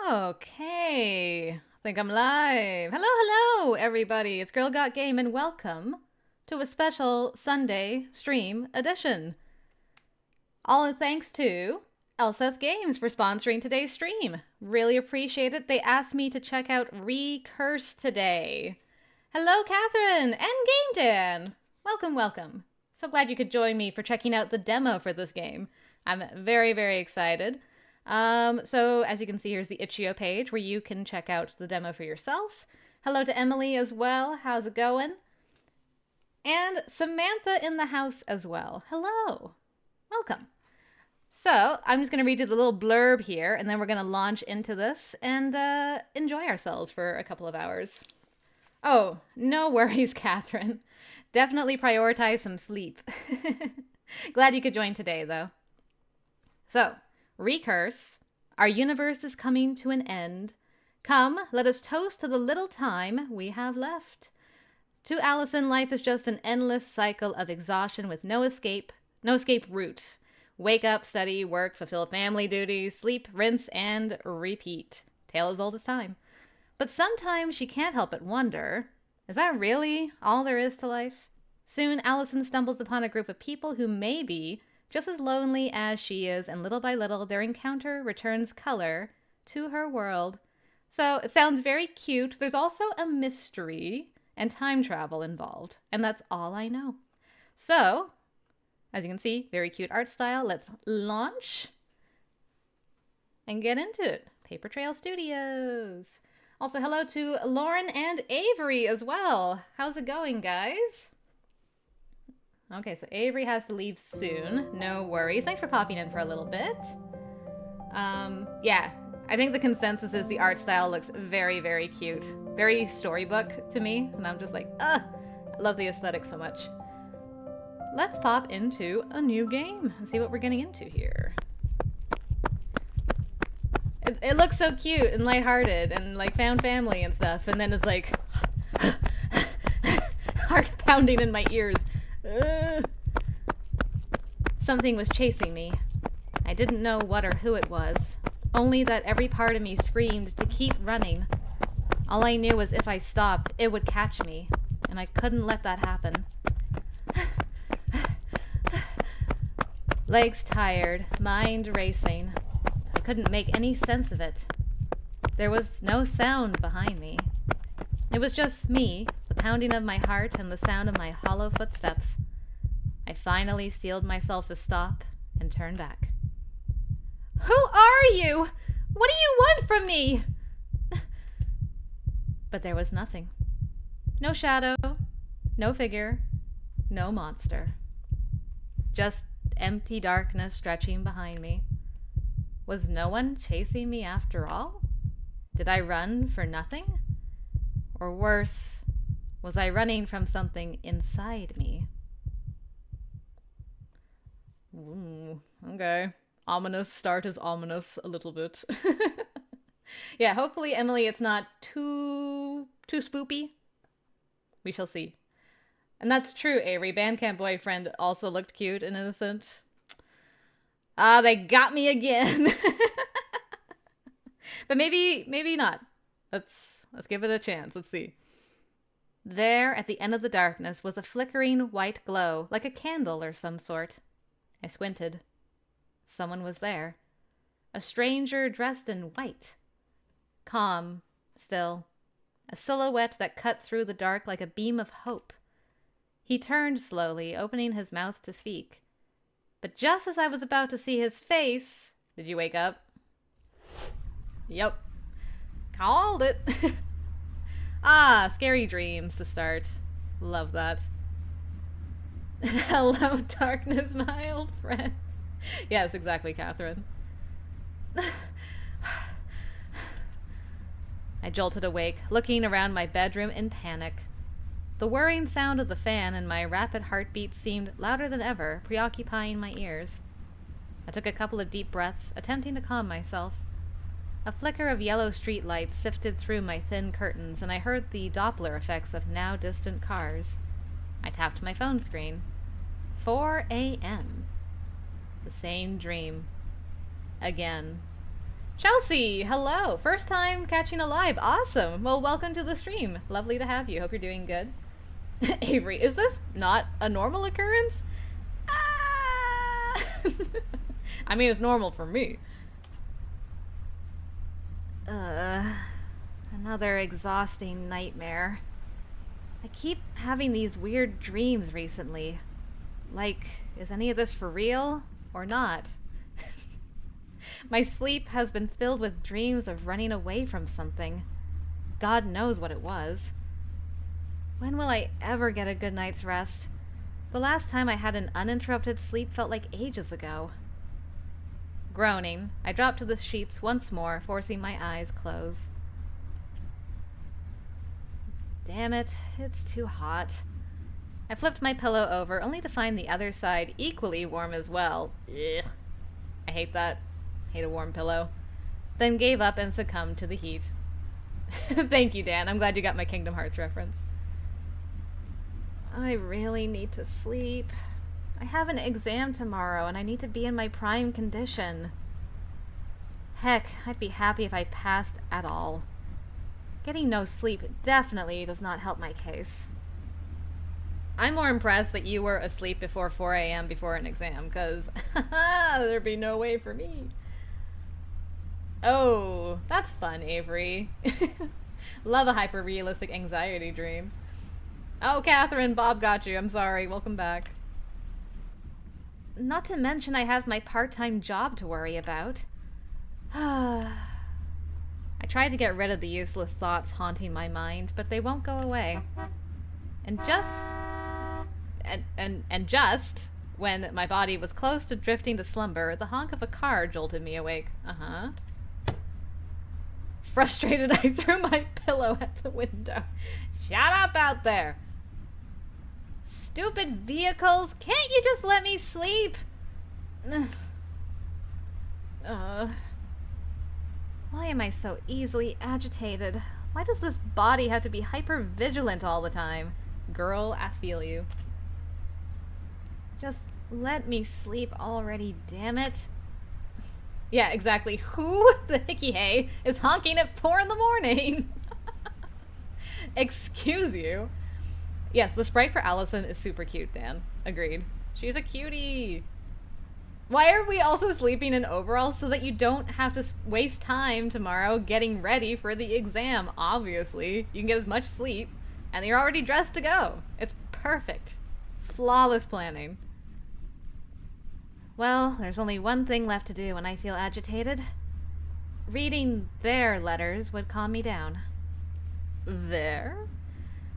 Okay, I think I'm live. Hello, everybody. It's GirlGotGame, and welcome to a special Sunday stream edition. All thanks to Allison Games for sponsoring today's stream. Really appreciate it. They asked me to check out Recurse today. Hello, Catherine and Game Dan. Welcome. So glad you could join me for checking out the demo for this game. I'm very excited. So as you can see, here's the itch.io page where you can check out the demo for yourself. Hello to Emily as well. How's it going? And Samantha in the house as well. Hello. Welcome. So I'm just going to read you the little blurb here, and then we're going to launch into this and enjoy ourselves for a couple of hours. Oh, no worries, Catherine. Definitely prioritize some sleep. Glad you could join today, though. So, Recurse, our universe is coming to an end. Come, let us toast to the little time we have left. To Allison, life is just an endless cycle of exhaustion with no escape route. Wake up, study, work, fulfill family duties, sleep, rinse, and repeat. Tale as old as time. But sometimes she can't help but wonder, is that really all there is to life? Soon, Allison stumbles upon a group of people who may be just as lonely as she is, and little by little, their encounter returns color to her world. So it sounds very cute. There's also a mystery and time travel involved, and that's all I know. So, as you can see, very cute art style. Let's launch and get into it. Paper Trail Studios. Also, hello to Lauren and Avery as well. How's it going, guys? Okay, so Avery has to leave soon. No worries. Thanks for popping in for a little bit. Yeah, I think the consensus is the art style looks very cute. Very storybook to me, and I'm just like, I love the aesthetic so much. Let's pop into a new game and see what we're getting into here. It looks so cute and lighthearted and like found family and stuff, and then it's like heart pounding in my ears. Something was chasing me. I didn't know what or who it was, only that every part of me screamed to keep running. All I knew was if I stopped, it would catch me, and I couldn't let that happen. Legs tired, mind racing. I couldn't make any sense of it. There was no sound behind me. It was just me, the pounding of my heart and the sound of my hollow footsteps. I finally steeled myself to stop and turn back. Who are you? What do you want from me? But there was nothing. No shadow, no figure, no monster. Just empty darkness stretching behind me. Was no one chasing me after all? Did I run for nothing? Or worse, was I running from something inside me? Ooh, okay. Ominous start is ominous a little bit. Yeah, hopefully, Emily, it's not too spoopy. We shall see. And that's true, Avery. Bandcamp Boyfriend also looked cute and innocent. They got me again. But maybe not. Let's give it a chance. Let's see. There, at the end of the darkness, was a flickering white glow, like a candle or some sort. I squinted. Someone was there. A stranger dressed in white. Calm, still. A silhouette that cut through the dark like a beam of hope. He turned slowly, opening his mouth to speak. But just as I was about to see his face... Did you wake up? Yep. Called it. Scary dreams to start. Love that. Hello, darkness, my old friend. Yes, exactly, Catherine. I jolted awake, looking around my bedroom in panic. The whirring sound of the fan and my rapid heartbeat seemed louder than ever, preoccupying my ears. I took a couple of deep breaths, attempting to calm myself. A flicker of yellow street lights sifted through my thin curtains, and I heard the Doppler effects of now distant cars. I tapped my phone screen. 4 a.m. The same dream. Again. Chelsea, hello. First time catching a live. Awesome. Well, welcome to the stream. Lovely to have you. Hope you're doing good. Avery, is this not a normal occurrence? Ah! I mean, it's normal for me. Another exhausting nightmare. I keep having these weird dreams recently. Like, is any of this for real or not? My sleep has been filled with dreams of running away from something. God knows what it was. When will I ever get a good night's rest? The last time I had an uninterrupted sleep felt like ages ago. Groaning, I dropped to the sheets once more, forcing my eyes close. Damn it, it's too hot. I flipped my pillow over, only to find the other side equally warm as well. Ugh. I hate that. Hate a warm pillow. Then gave up and succumbed to the heat. Thank you, Dan. I'm glad you got my Kingdom Hearts reference. I really need to sleep. I have an exam tomorrow and I need to be in my prime condition. Heck, I'd be happy if I passed at all. Getting no sleep definitely does not help my case. I'm more impressed that you were asleep before 4 a.m. before an exam, because there'd be no way for me. Oh, that's fun, Avery. Love a hyper-realistic anxiety dream. Oh, Catherine, Bob got you. I'm sorry. Welcome back. Not to mention I have my part-time job to worry about. I tried to get rid of the useless thoughts haunting my mind, but they won't go away. And just when my body was close to drifting to slumber, the honk of a car jolted me awake. Frustrated, I threw my pillow at the window. Shut up out there! Stupid vehicles! Can't you just let me sleep? Why am I so easily agitated? Why does this body have to be hyper-vigilant all the time? Girl, I feel you. Just let me sleep already, damn it. Yeah, exactly. Who the hickey hay is honking at 4 in the morning? Excuse you. Yes, the sprite for Allison is super cute, Dan. Agreed. She's a cutie. Why are we also sleeping in overalls? So that you don't have to waste time tomorrow getting ready for the exam, obviously. You can get as much sleep, and you're already dressed to go. It's perfect. Flawless planning. Well, there's only one thing left to do when I feel agitated. Reading their letters would calm me down. There?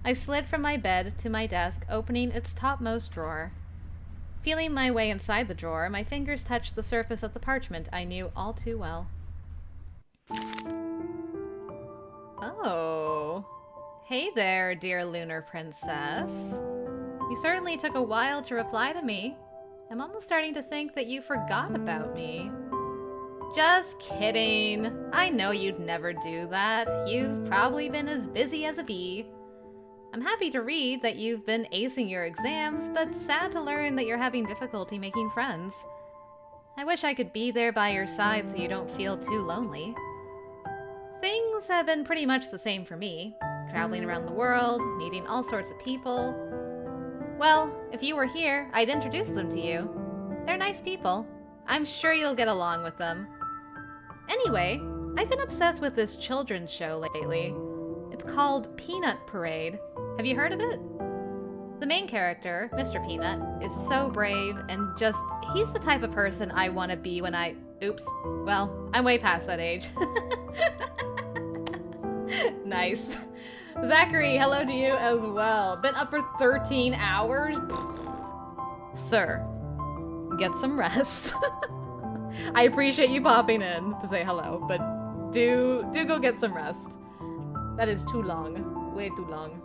I slid from my bed to my desk, opening its topmost drawer. Feeling my way inside the drawer, my fingers touched the surface of the parchment I knew all too well. Oh. Hey there, dear lunar princess. You certainly took a while to reply to me. I'm almost starting to think that you forgot about me. Just kidding. I know you'd never do that. You've probably been as busy as a bee. I'm happy to read that you've been acing your exams, but sad to learn that you're having difficulty making friends. I wish I could be there by your side so you don't feel too lonely. Things have been pretty much the same for me. Traveling around the world, meeting all sorts of people. Well, if you were here, I'd introduce them to you. They're nice people. I'm sure you'll get along with them. Anyway, I've been obsessed with this children's show lately. It's called Peanut Parade. Have you heard of it? The main character, Mr. Peanut, is so brave and he's the type of person I want to be when oops, well, I'm way past that age. Nice. Zachary, hello to you as well. Been up for 13 hours? Sir, get some rest. I appreciate you popping in to say hello, but do go get some rest. That is too long. Way too long.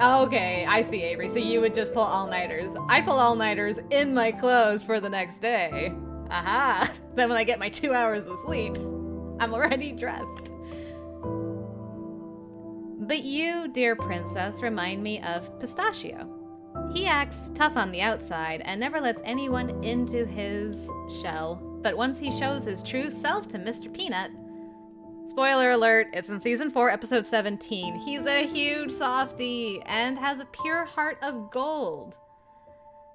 Okay, I see, Avery. So you would just pull all-nighters. I pull all-nighters in my clothes for the next day. Aha! Then when I get my 2 hours of sleep, I'm already dressed. But you, dear princess, remind me of Pistachio. He acts tough on the outside and never lets anyone into his shell. but once he shows his true self to Mr. Peanut... Spoiler alert, it's in Season 4, Episode 17. He's a huge softie and has a pure heart of gold.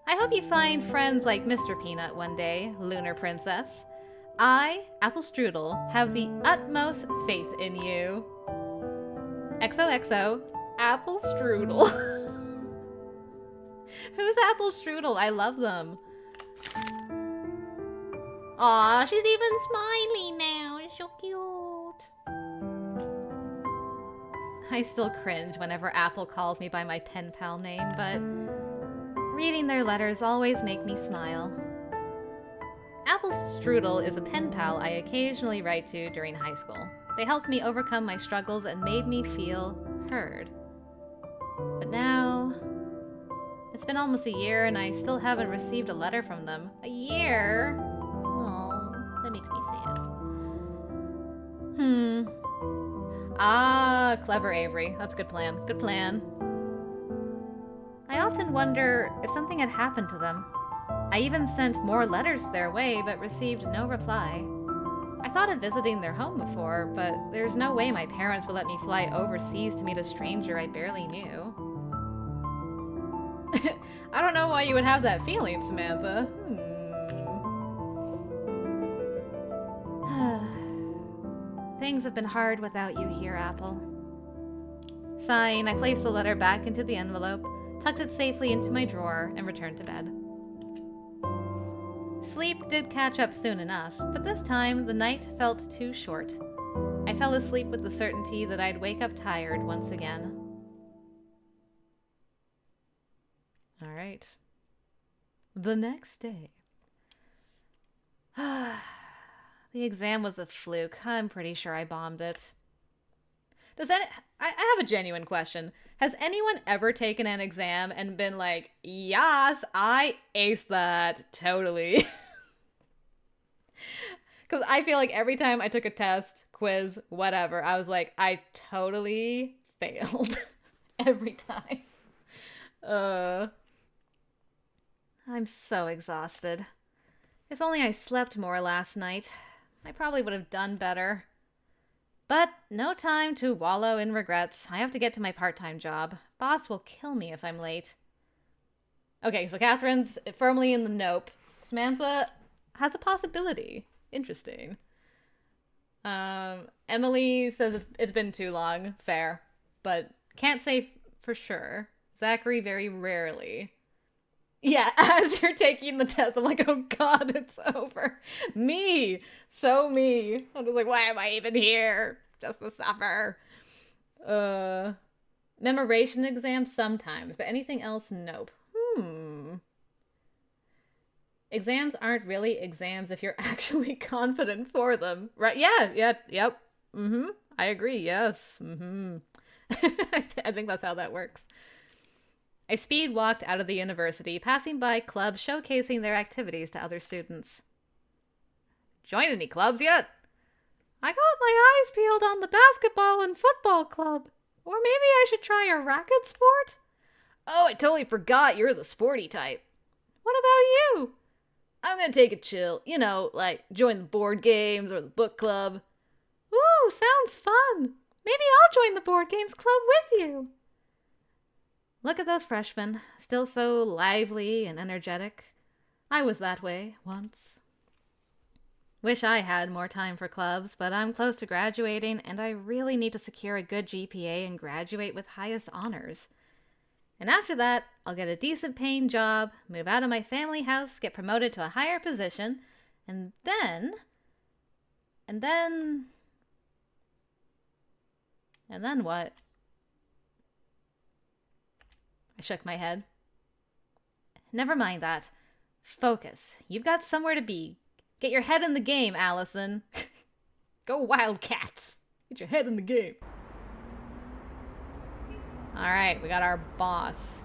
I hope you find friends like Mr. Peanut one day, Lunar Princess. I, Apple Strudel, have the utmost faith in you. XOXO, Apple Strudel. Who's Apple Strudel? I love them. Aw, she's even smiley now. It's so cute. I still cringe whenever Apple calls me by my pen pal name, but reading their letters always make me smile. Apple Strudel is a pen pal I occasionally write to during high school. They helped me overcome my struggles and made me feel heard. But now... it's been almost a year and I still haven't received a letter from them. A year? Oh, that makes me sad. Ah, clever Avery. That's a good plan. Good plan. I often wonder if something had happened to them. I even sent more letters their way, but received no reply. I thought of visiting their home before, but there's no way my parents would let me fly overseas to meet a stranger I barely knew. I don't know why you would have that feeling, Samantha. Things have been hard without you here, Apple. Sighing, I placed the letter back into the envelope, tucked it safely into my drawer, and returned to bed. Sleep did catch up soon enough, but this time the night felt too short. I fell asleep with the certainty that I'd wake up tired once again. All right. The next day. The exam was a fluke. I'm pretty sure I bombed it. I have a genuine question. Has anyone ever taken an exam and been like, yes, I aced that, totally? Because I feel like every time I took a test, quiz, whatever, I was like, I totally failed. Every time. I'm so exhausted. If only I slept more last night, I probably would have done better. But no time to wallow in regrets. I have to get to my part-time job. Boss will kill me if I'm late. Okay, so Catherine's firmly in the nope. Samantha has a possibility. Interesting. Emily says it's been too long. Fair. But can't say for sure. Zachary very rarely. Yeah, as you're taking the test, I'm like, oh god, it's over. Me. So me. I'm just like, why am I even here? Just to suffer. Memoration exams sometimes, but anything else, nope. Exams aren't really exams if you're actually confident for them. Right? Yeah, yep. I agree, yes. I think that's how that works. I speed walked out of the university, passing by clubs showcasing their activities to other students. Join any clubs yet? I got my eyes peeled on the basketball and football club. Or maybe I should try a racket sport? Oh, I totally forgot you're the sporty type. What about you? I'm gonna take it chill. You know, like join the board games or the book club. Ooh, sounds fun. Maybe I'll join the board games club with you. Look at those freshmen, still so lively and energetic. I was that way once. Wish I had more time for clubs, but I'm close to graduating and I really need to secure a good GPA and graduate with highest honors. And after that, I'll get a decent paying job, move out of my family house, get promoted to a higher position, and then what? I shook my head. Never mind that. Focus. You've got somewhere to be. Get your head in the game, Allison. Go Wildcats. Get your head in the game. Alright, we got our boss.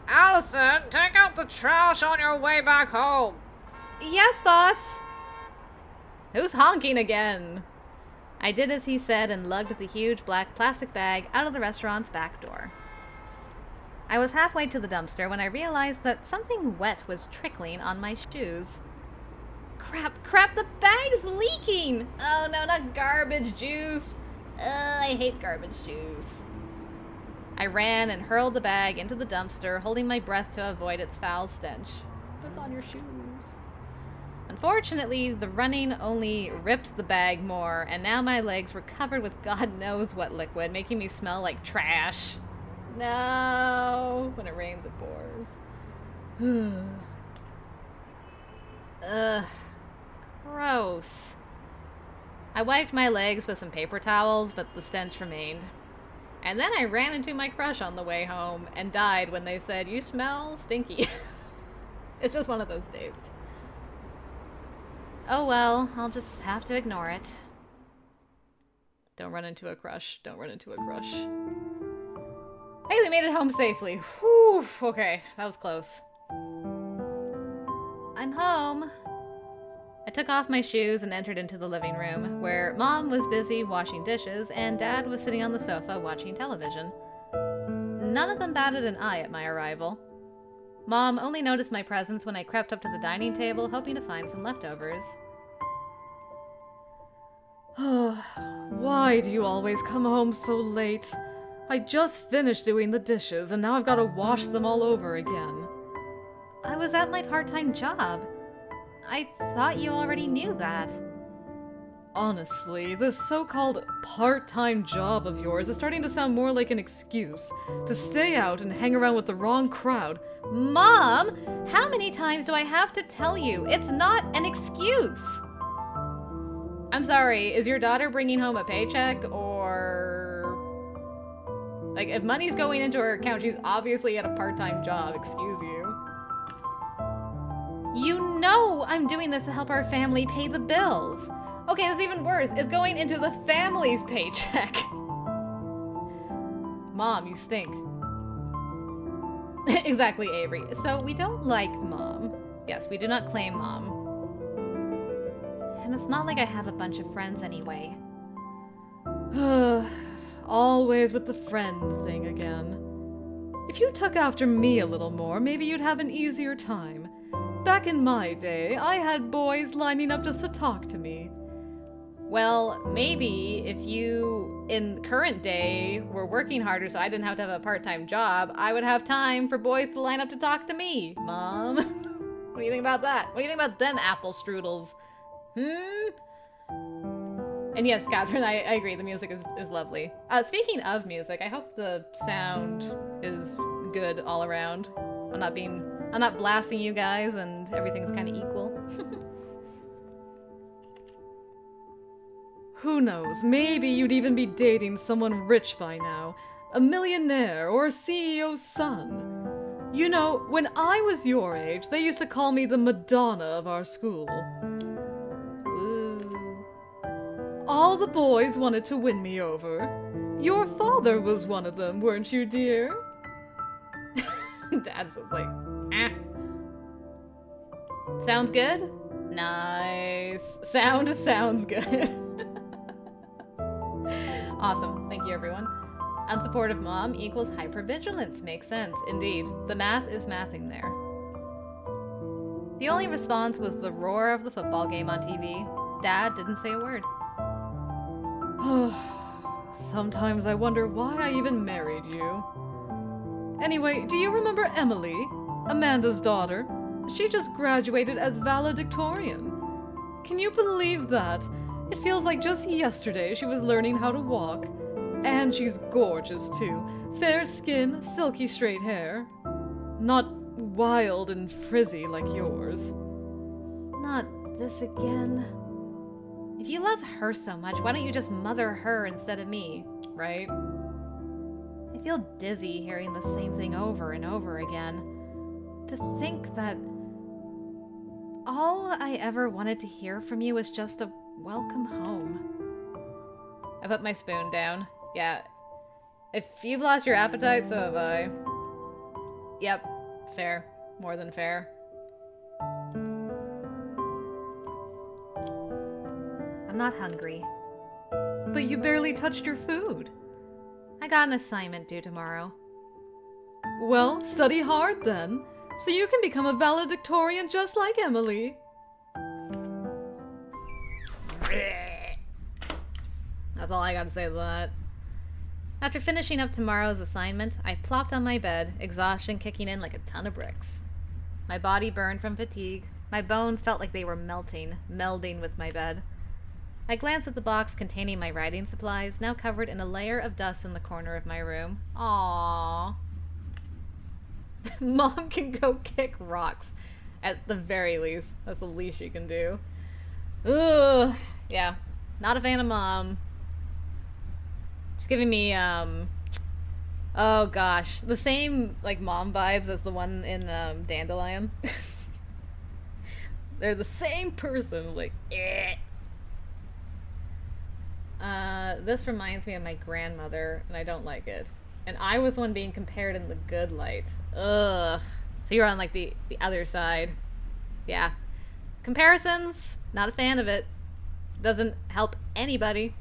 Allison, take out the trash on your way back home. Yes, boss. Who's honking again? I did as he said and lugged the huge black plastic bag out of the restaurant's back door. I was halfway to the dumpster when I realized that something wet was trickling on my shoes. Crap, the bag's leaking! Oh no, not garbage juice. I hate garbage juice. I ran and hurled the bag into the dumpster, holding my breath to avoid its foul stench. What's on your shoes? Unfortunately, the running only ripped the bag more, and now my legs were covered with God knows what liquid, making me smell like trash. No! When it rains, it pours. Ugh. Gross. I wiped my legs with some paper towels, but the stench remained. And then I ran into my crush on the way home and died when they said, "You smell stinky." It's just one of those days. Oh well, I'll just have to ignore it. Don't run into a crush. Don't run into a crush. Hey, we made it home safely. Whew, okay, that was close. I'm home. I took off my shoes and entered into the living room, where Mom was busy washing dishes and Dad was sitting on the sofa watching television. None of them batted an eye at my arrival. Mom only noticed my presence when I crept up to the dining table, hoping to find some leftovers. Why do you always come home so late? I just finished doing the dishes, and now I've got to wash them all over again. I was at my part-time job. I thought you already knew that. Honestly, this so-called part-time job of yours is starting to sound more like an excuse to stay out and hang around with the wrong crowd. Mom, how many times do I have to tell you? It's not an excuse. I'm sorry, is your daughter bringing home a paycheck or... Like, if money's going into her account, she's obviously at a part-time job, excuse you. You know I'm doing this to help our family pay the bills. Okay, that's even worse. It's going into the family's paycheck. Mom, you stink. Exactly, Avery. So we don't like Mom. Yes, we do not claim Mom. And it's not like I have a bunch of friends anyway. Always with the friend thing again. If you took after me a little more, maybe you'd have an easier time. Back in my day, I had boys lining up just to talk to me. Well, maybe if you, in current day, were working harder so I didn't have to have a part-time job, I would have time for boys to line up to talk to me, Mom. What do you think about that? What do you think about them apple strudels? And yes, Catherine, I agree, the music is lovely. Speaking of music, I hope the sound is good all around. I'm not blasting you guys and everything's kind of equal. Who knows, maybe you'd even be dating someone rich by now. A millionaire or a CEO's son. You know, when I was your age, they used to call me the Madonna of our school. Ooh. All the boys wanted to win me over. Your father was one of them, weren't you, dear? Dad's just like, eh. Sounds good? Nice. Sounds good. Awesome. Thank you, everyone. Unsupportive mom equals hypervigilance. Makes sense. Indeed. The math is mathing there. The only response was the roar of the football game on TV. Dad didn't say a word. Sometimes I wonder why I even married you. Anyway, do you remember Emily? Amanda's daughter? She just graduated as valedictorian. Can you believe that? It feels like just yesterday she was learning how to walk. And she's gorgeous too. Fair skin, silky straight hair. Not wild and frizzy like yours. Not this again. If you love her so much, why don't you just mother her instead of me, right? I feel dizzy hearing the same thing over and over again. To think that all I ever wanted to hear from you was just a welcome home. I put my spoon down. Yeah. If you've lost your appetite, so have I. Yep. Fair. More than fair. I'm not hungry. But you barely touched your food. I got an assignment due tomorrow. Well, study hard then, so you can become a valedictorian just like Emily. That's all I gotta say to that. After finishing up tomorrow's assignment, I plopped on my bed, exhaustion kicking in like a ton of bricks. My body burned from fatigue. My bones felt like they were melting, melding with my bed. I glanced at the box containing my writing supplies, now covered in a layer of dust in the corner of my room. Aww. Mom can go kick rocks. At the very least. That's the least she can do. Ugh. Yeah. Not a fan of Mom. She's giving me, oh gosh. The same, like, Mom vibes as the one in, Dandelion. They're the same person. Like, eh. This reminds me of my grandmother, and I don't like it. And I was the one being compared in the good light. Ugh. So you're on, like, the other side. Yeah. Comparisons, not a fan of it. Doesn't help anybody.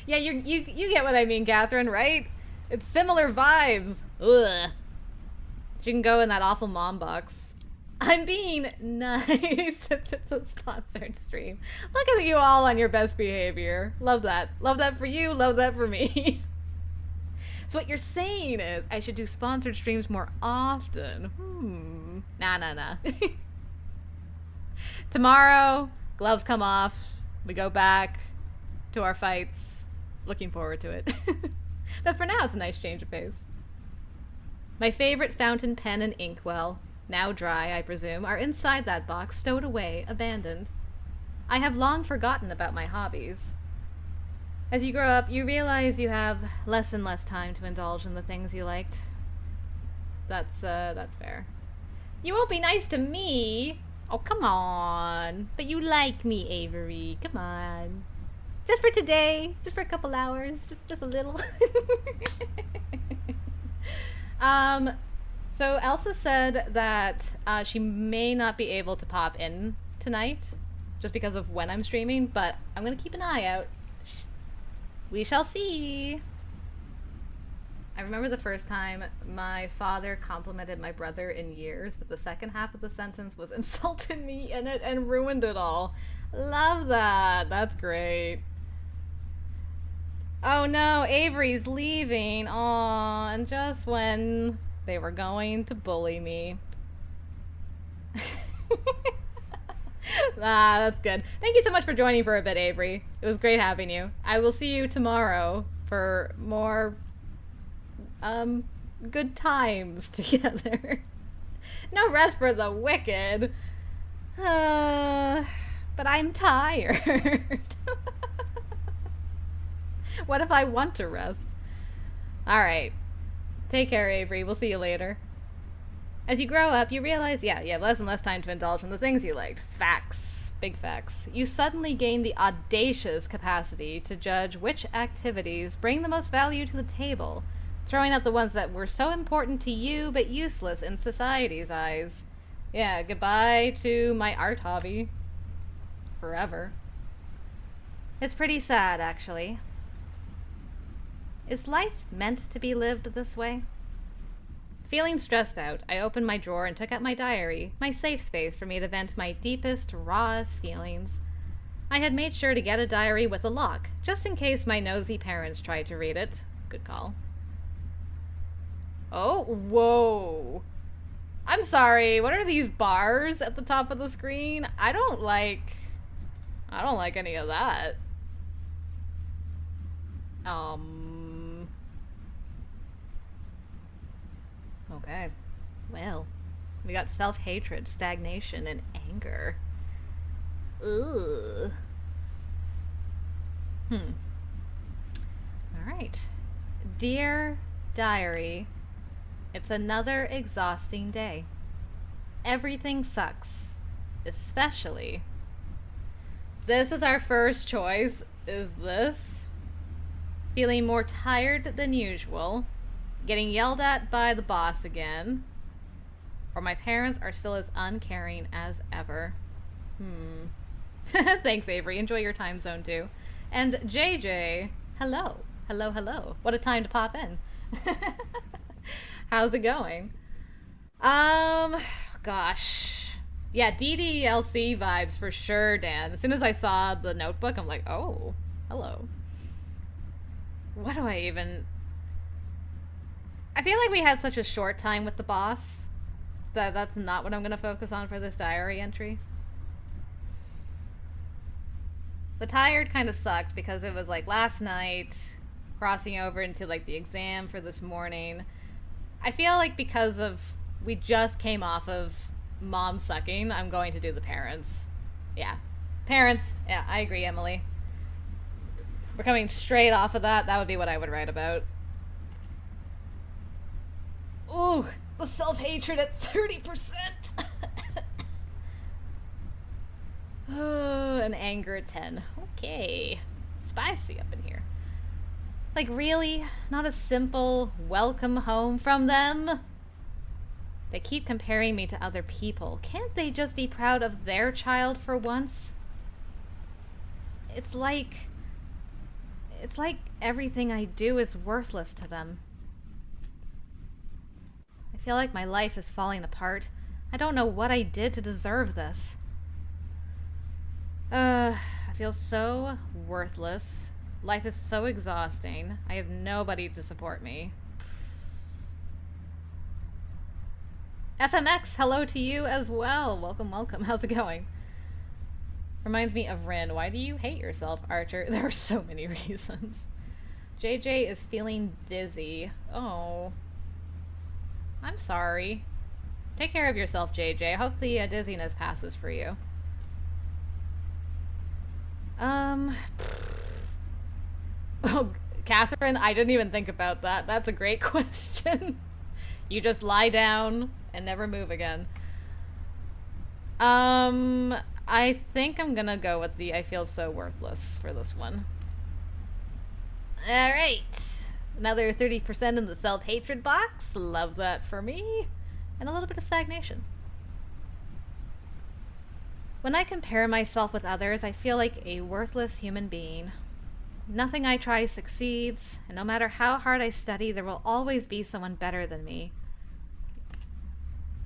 Yeah, you get what I mean, Catherine, right? It's similar vibes. Ugh. She can go in that awful Mom box. I'm being nice since it's a sponsored stream. Look at you all on your best behavior. Love that. Love that for you. Love that for me. So what you're saying is I should do sponsored streams more often. Nah. Tomorrow, gloves come off. We go back to our fights. Looking forward to it. But for now, it's a nice change of pace. My favorite fountain pen and inkwell, now dry, I presume, are inside that box, stowed away, abandoned. I have long forgotten about my hobbies. As you grow up, you realize you have less and less time to indulge in the things you liked. That's fair. You won't be nice to me! Oh, come on. But you like me, Avery. Come on. Just for today. Just for a couple hours. Just a little. So Elsa said that she may not be able to pop in tonight just because of when I'm streaming, but I'm going to keep an eye out. We shall see. I remember the first time my father complimented my brother in years, but the second half of the sentence was insulted me in it and ruined it all. Love that. That's great. Oh no, Avery's leaving. Aw, and just when they were going to bully me. That's good. Thank you so much for joining for a bit, Avery. It was great having you. I will see you tomorrow for more good times together. No rest for the wicked. But I'm tired. What if I want to rest? Alright. Take care, Avery. We'll see you later. As you grow up, you realize, yeah, you have less and less time to indulge in the things you liked. Facts. Big facts. You suddenly gain the audacious capacity to judge which activities bring the most value to the table, throwing out the ones that were so important to you but useless in society's eyes. Yeah, goodbye to my art hobby. Forever. It's pretty sad, actually. Is life meant to be lived this way? Feeling stressed out, I opened my drawer and took out my diary, my safe space for me to vent my deepest, rawest feelings. I had made sure to get a diary with a lock, just in case my nosy parents tried to read it. Good call. Oh, whoa. I'm sorry, what are these bars at the top of the screen? I don't like any of that. Okay. Well, we got self-hatred, stagnation, and anger. Ugh. Alright. Dear Diary, it's another exhausting day. Everything sucks. Especially. This is our first choice, is this. Feeling more tired than usual. Getting yelled at by the boss again. Or my parents are still as uncaring as ever. Thanks, Avery. Enjoy your time zone, too. And JJ, hello. Hello. What a time to pop in. How's it going? Gosh. Yeah, DDLC vibes for sure, Dan. As soon as I saw the notebook, I'm like, oh, hello. What do I even... I feel like we had such a short time with the boss that that's not what I'm going to focus on for this diary entry. The tired kind of sucked because it was like last night, crossing over into like the exam for this morning. I feel like because of we just came off of mom sucking, I'm going to do the parents. Yeah. Parents. Yeah, I agree, Emily. We're coming straight off of that. That would be what I would write about. Ooh, the self-hatred at 30%. Oh, and anger at 10. Okay. Spicy up in here. Like, really? Not a simple welcome home from them? They keep comparing me to other people. Can't they just be proud of their child for once? It's like everything I do is worthless to them. I feel like my life is falling apart. I don't know what I did to deserve this. I feel so worthless. Life is so exhausting. I have nobody to support me. FMX, hello to you as well. Welcome, welcome. How's it going? Reminds me of Rin. Why do you hate yourself, Archer? There are so many reasons. JJ is feeling dizzy. Oh. I'm sorry. Take care of yourself, JJ. I hope the dizziness passes for you. Oh, Catherine, I didn't even think about that. That's a great question. You just lie down and never move again. I think I'm gonna go with the I feel so worthless for this one. Alright. Another 30% in the self-hatred box. Love that for me. And a little bit of stagnation. When I compare myself with others, I feel like a worthless human being. Nothing I try succeeds, and no matter how hard I study, there will always be someone better than me.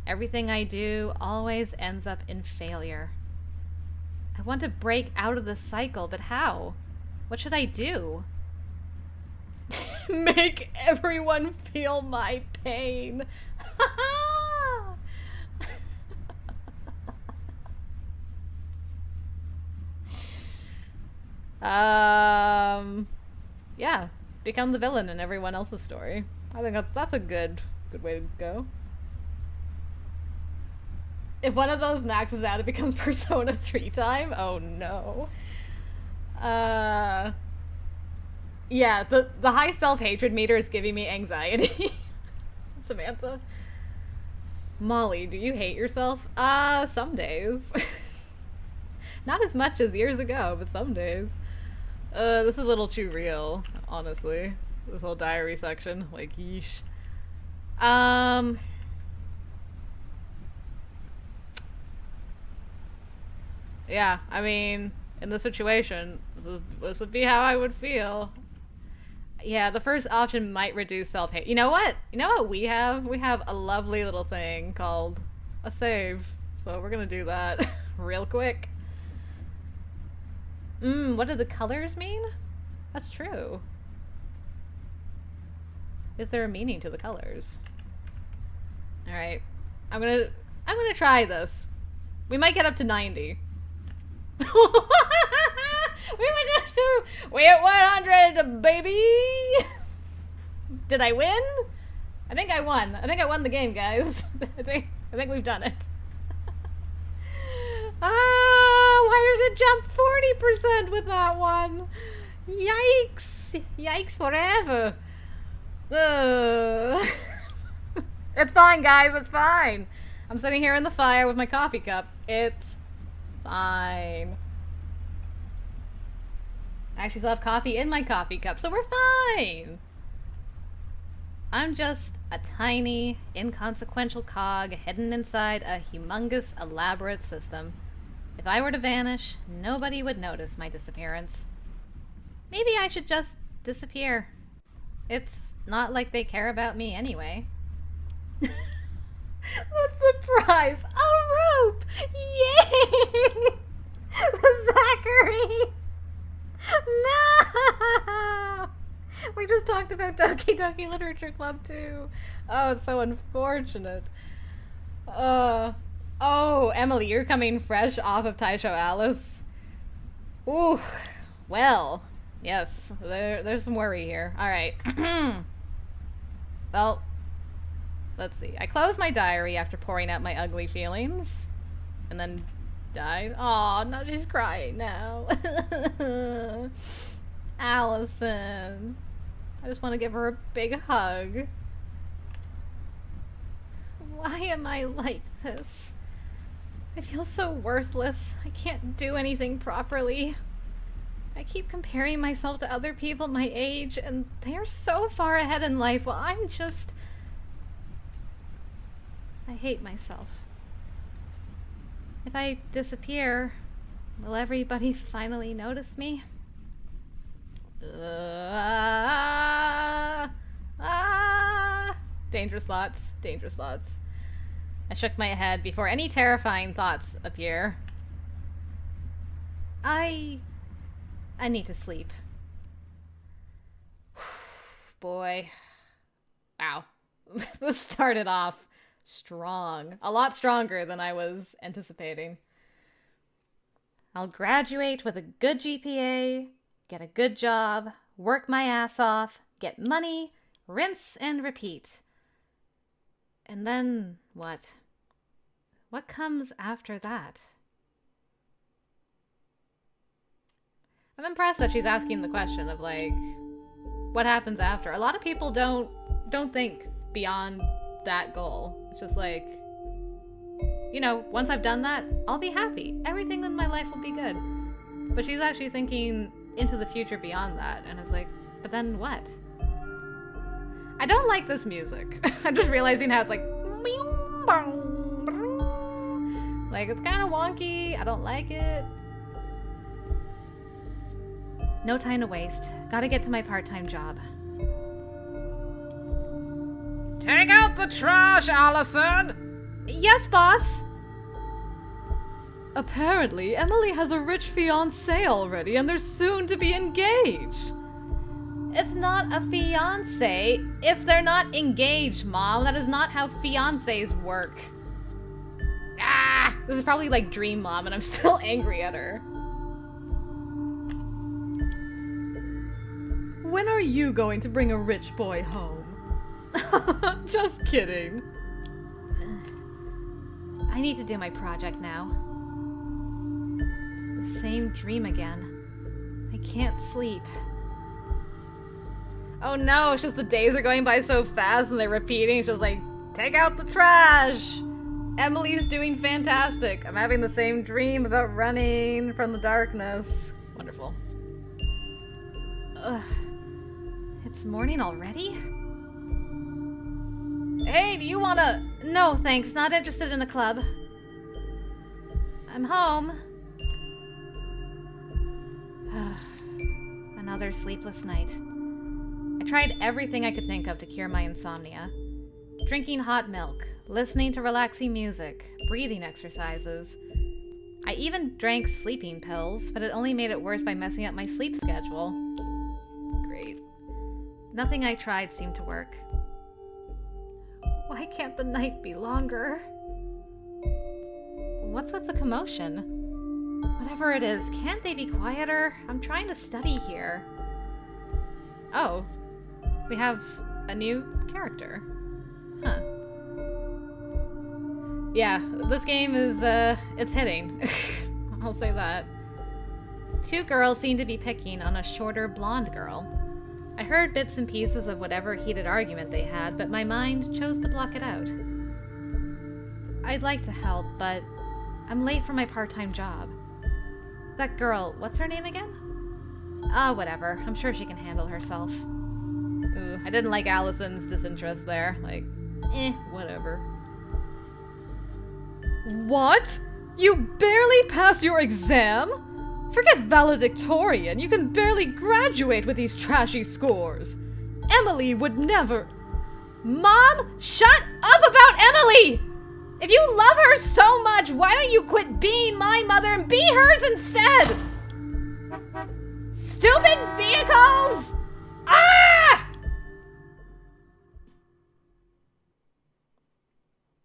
Everything I do always ends up in failure. I want to break out of this cycle, but how? What should I do? Make everyone feel my pain. Yeah, become the villain in everyone else's story. I think that's a good way to go. If one of those maxes out, it becomes Persona 3 time. Oh no. Yeah, the high self-hatred meter is giving me anxiety. Samantha. Molly, do you hate yourself? Some days. Not as much as years ago, but some days. This is a little too real, honestly. This whole diary section. Like, yeesh. Yeah, I mean, in this situation, this would be how I would feel. Yeah, the first option might reduce self-hate. You know what? You know what we have? We have a lovely little thing called a save. So we're gonna do that real quick. What do the colors mean? That's true. Is there a meaning to the colors? Alright. I'm gonna try this. We might get up to 90. We're at 100, baby! Did I win? I think I won. I think I won the game, guys. I think we've done it. Why did it jump 40% with that one? Yikes! Yikes forever. It's fine, guys. It's fine. I'm sitting here in the fire with my coffee cup. It's fine. I actually still have coffee in my coffee cup, so we're fine. I'm just a tiny, inconsequential cog hidden inside a humongous, elaborate system. If I were to vanish, nobody would notice my disappearance. Maybe I should just disappear. It's not like they care about me anyway. What's the prize? A rope! crying. No! We just talked about Doki Doki Literature Club too. Oh, it's so unfortunate. Oh, Emily, you're coming fresh off of Taisho Alice. Ooh, well, yes, there's some worry here. All right. Well, let's see. I closed my diary after pouring out my ugly feelings, and then died. Oh, no, she's crying now. Allison. I just want to give her a big hug. Why am I like this? I feel so worthless. I can't do anything properly. I keep comparing myself to other people my age, and they are so far ahead in life while I'm just... I hate myself. If I disappear, will everybody finally notice me? Dangerous thoughts, dangerous thoughts. I shook my head before any terrifying thoughts appear. I need to sleep. Boy. Wow. This started off strong. A lot stronger than I was anticipating. I'll graduate with a good GPA, get a good job, work my ass off, get money, rinse and repeat. And then what? What comes after that? I'm impressed that she's asking the question of, like, what happens after. A lot of people don't think beyond that goal. It's just like, you know, once I've done that, I'll be happy. Everything in my life will be good. But she's actually thinking into the future beyond that, and it's like, but then what? I don't like this music. I'm just realizing how it's like it's kind of wonky. I don't like it. No time to waste. Gotta get to my part-time job. Take out the trash, Allison! Yes, boss! Apparently, Emily has a rich fiancé already, and they're soon to be engaged. It's not a fiancé if they're not engaged, Mom. That is not how fiancés work. Ah! This is probably like Dream Mom, and I'm still angry at her. When are you going to bring a rich boy home? Just kidding. I need to do my project now. The same dream again. I can't sleep. Oh no, it's just the days are going by so fast and they're repeating. It's just like, take out the trash! Emily's doing fantastic. I'm having the same dream about running from the darkness. Wonderful. Ugh. It's morning already? Hey, do you wanna... No, thanks. Not interested in a club. I'm home. Another sleepless night. I tried everything I could think of to cure my insomnia. Drinking hot milk, listening to relaxing music, breathing exercises. I even drank sleeping pills, but it only made it worse by messing up my sleep schedule. Great. Nothing I tried seemed to work. Why can't the night be longer? What's with the commotion? Whatever it is, can't they be quieter? I'm trying to study here. Oh. We have a new character. Huh. Yeah, this game is, it's hitting. I'll say that. Two girls seem to be picking on a shorter blonde girl. I heard bits and pieces of whatever heated argument they had, but my mind chose to block it out. I'd like to help, but I'm late for my part-time job. That girl, what's her name again? Whatever. I'm sure she can handle herself. Ooh, I didn't like Allison's disinterest there. Like, whatever. What? You barely passed your exam? Forget valedictorian, you can barely graduate with these trashy scores. Emily would never... Mom, shut up about Emily! If you love her so much, why don't you quit being my mother and be hers instead? stupid vehicles! Ah!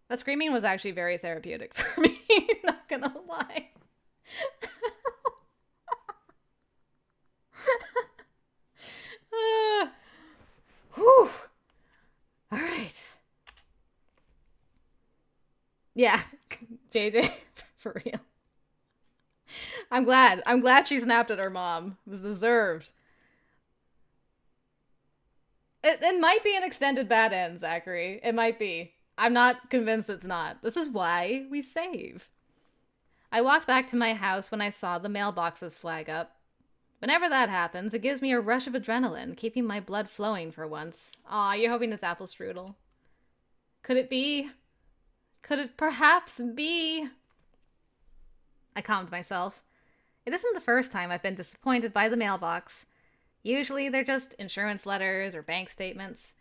That screaming was actually very therapeutic for me, not gonna lie. Whew. All right. Yeah, JJ, for real. I'm glad she snapped at her mom. It was deserved. It might be an extended bad end, Zachary. It might be. I'm not convinced it's not. This is why we save. I walked back to my house when I saw the mailboxes flag up. Whenever that happens, it gives me a rush of adrenaline, keeping my blood flowing for once. Aw, you're hoping it's apple strudel. Could it be? Could it perhaps be? I calmed myself. It isn't the first time I've been disappointed by the mailbox. Usually they're just insurance letters or bank statements.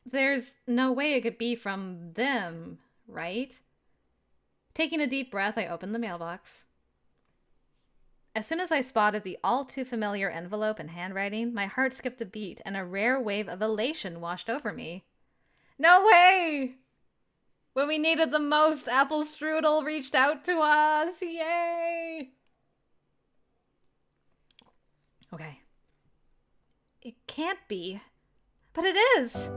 There's no way it could be from them, right? Taking a deep breath, I opened the mailbox. As soon as I spotted the all-too-familiar envelope and handwriting, my heart skipped a beat and a rare wave of elation washed over me. No way! When we needed the most, Apple Strudel reached out to us! Yay! Okay. It can't be. But it is!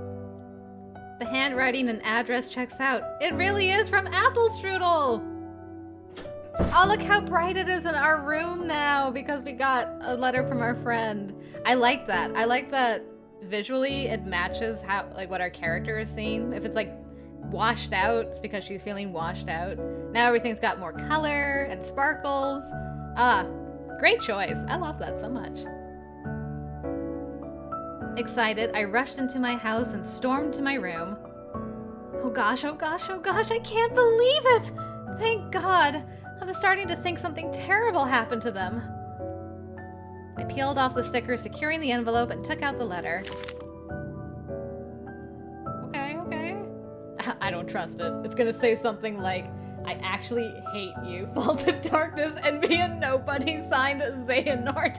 The handwriting and address checks out. It really is from Apple Strudel! Oh, look how bright it is in our room now because we got a letter from our friend. I like that. I like that visually it matches how, like, what our character is seeing. If it's like washed out, it's because she's feeling washed out. Now everything's got more color and sparkles. Great choice. I love that so much. Excited, I rushed into my house and stormed to my room. Oh gosh, oh gosh, oh gosh, I can't believe it! Thank God. I was starting to think something terrible happened to them. I peeled off the sticker securing the envelope and took out the letter. Okay. I don't trust it. It's gonna say something like, I actually hate you, Fault of Darkness, and be a nobody, signed Xehanort.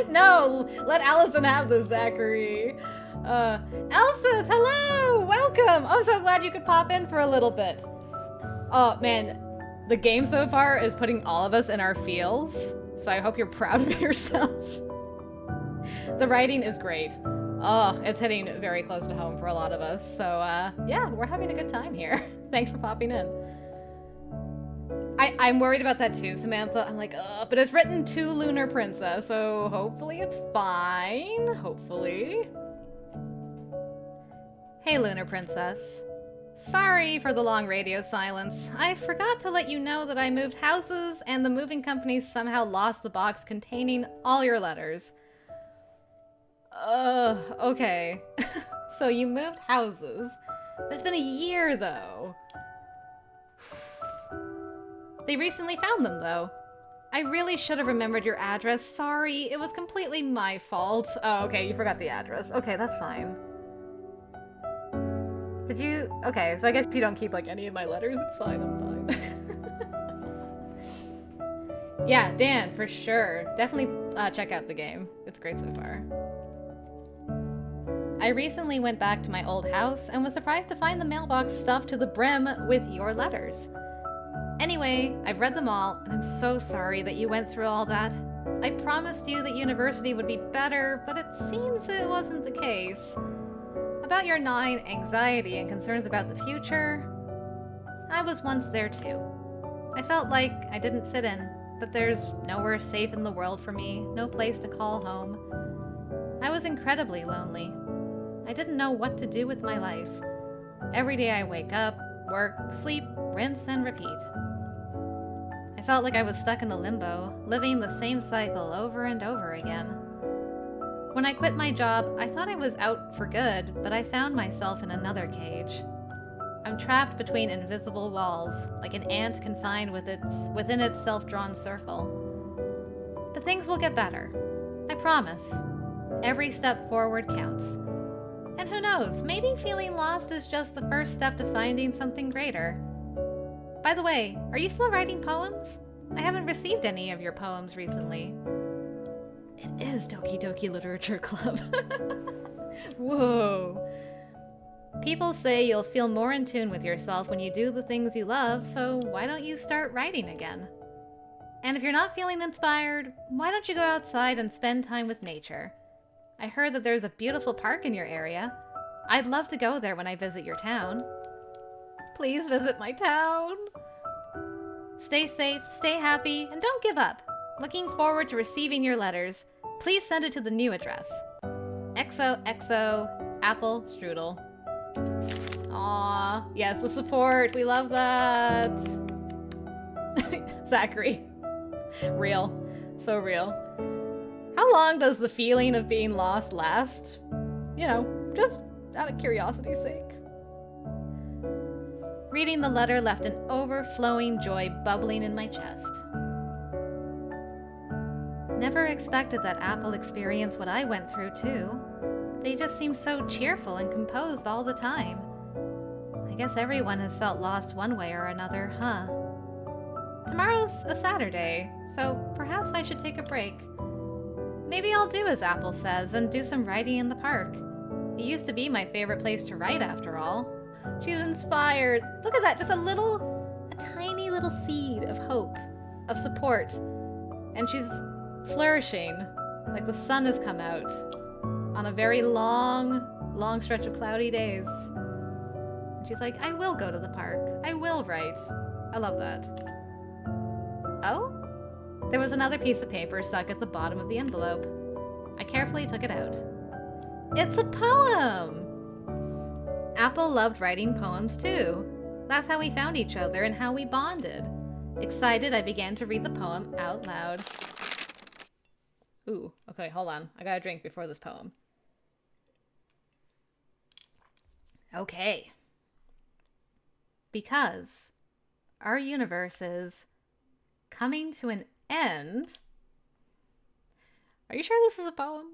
No, let Allison have this, Zachary. Elsa, hello! Welcome! I'm so glad you could pop in for a little bit. Oh, man. The game so far is putting all of us in our feels, so I hope you're proud of yourself. The writing is great. Oh, it's hitting very close to home for a lot of us, so, yeah, we're having a good time here. Thanks for popping in. I'm worried about that too, Samantha. I'm like, ugh, but it's written to Lunar Princess, so hopefully it's fine. Hopefully. Hey, Lunar Princess. Sorry for the long radio silence. I forgot to let you know that I moved houses and the moving company somehow lost the box containing all your letters. Okay. So you moved houses. It's been a year, though. They recently found them, though. I really should have remembered your address. Sorry, it was completely my fault. Oh, okay, you forgot the address. Okay, that's fine. Did you... Okay, so I guess if you don't keep, like, any of my letters, it's fine, I'm fine. Yeah, Dan, for sure. Definitely check out the game. It's great so far. I recently went back to my old house and was surprised to find the mailbox stuffed to the brim with your letters. Anyway, I've read them all, and I'm so sorry that you went through all that. I promised you that university would be better, but it seems it wasn't the case. About your gnawing anxiety and concerns about the future, I was once there too. I felt like I didn't fit in, that there's nowhere safe in the world for me, no place to call home. I was incredibly lonely. I didn't know what to do with my life. Every day I wake up, work, sleep, rinse, and repeat. I felt like I was stuck in a limbo, living the same cycle over and over again. When I quit my job, I thought I was out for good, but I found myself in another cage. I'm trapped between invisible walls, like an ant confined within its self-drawn circle. But things will get better. I promise. Every step forward counts. And who knows, maybe feeling lost is just the first step to finding something greater. By the way, are you still writing poems? I haven't received any of your poems recently. It is Doki Doki Literature Club. Whoa. People say you'll feel more in tune with yourself when you do the things you love, so why don't you start writing again? And if you're not feeling inspired, why don't you go outside and spend time with nature? I heard that there's a beautiful park in your area. I'd love to go there when I visit your town. Please visit my town. Stay safe, stay happy, and don't give up. Looking forward to receiving your letters. Please send it to the new address. XOXO Apple Strudel. Aw, yes, the support. We love that. Zachary. Real. So real. How long does the feeling of being lost last? You know, just out of curiosity's sake. Reading the letter left an overflowing joy bubbling in my chest. Never expected that Apple experience what I went through, too. They just seem so cheerful and composed all the time. I guess everyone has felt lost one way or another, huh? Tomorrow's a Saturday, so perhaps I should take a break. Maybe I'll do as Apple says and do some writing in the park. It used to be my favorite place to write, after all. She's inspired. Look at that, just a tiny little seed of hope, of support. And she's flourishing, like the sun has come out on a very long stretch of cloudy days. And she's like, I will go to the park. I will write. I love that. Oh? There was another piece of paper stuck at the bottom of the envelope. I carefully took it out. It's a poem! Apple loved writing poems too. That's how we found each other and how we bonded. Excited, I began to read the poem out loud. Ooh, okay, hold on. I gotta drink before this poem. Okay. Because our universe is coming to an end. Are you sure this is a poem?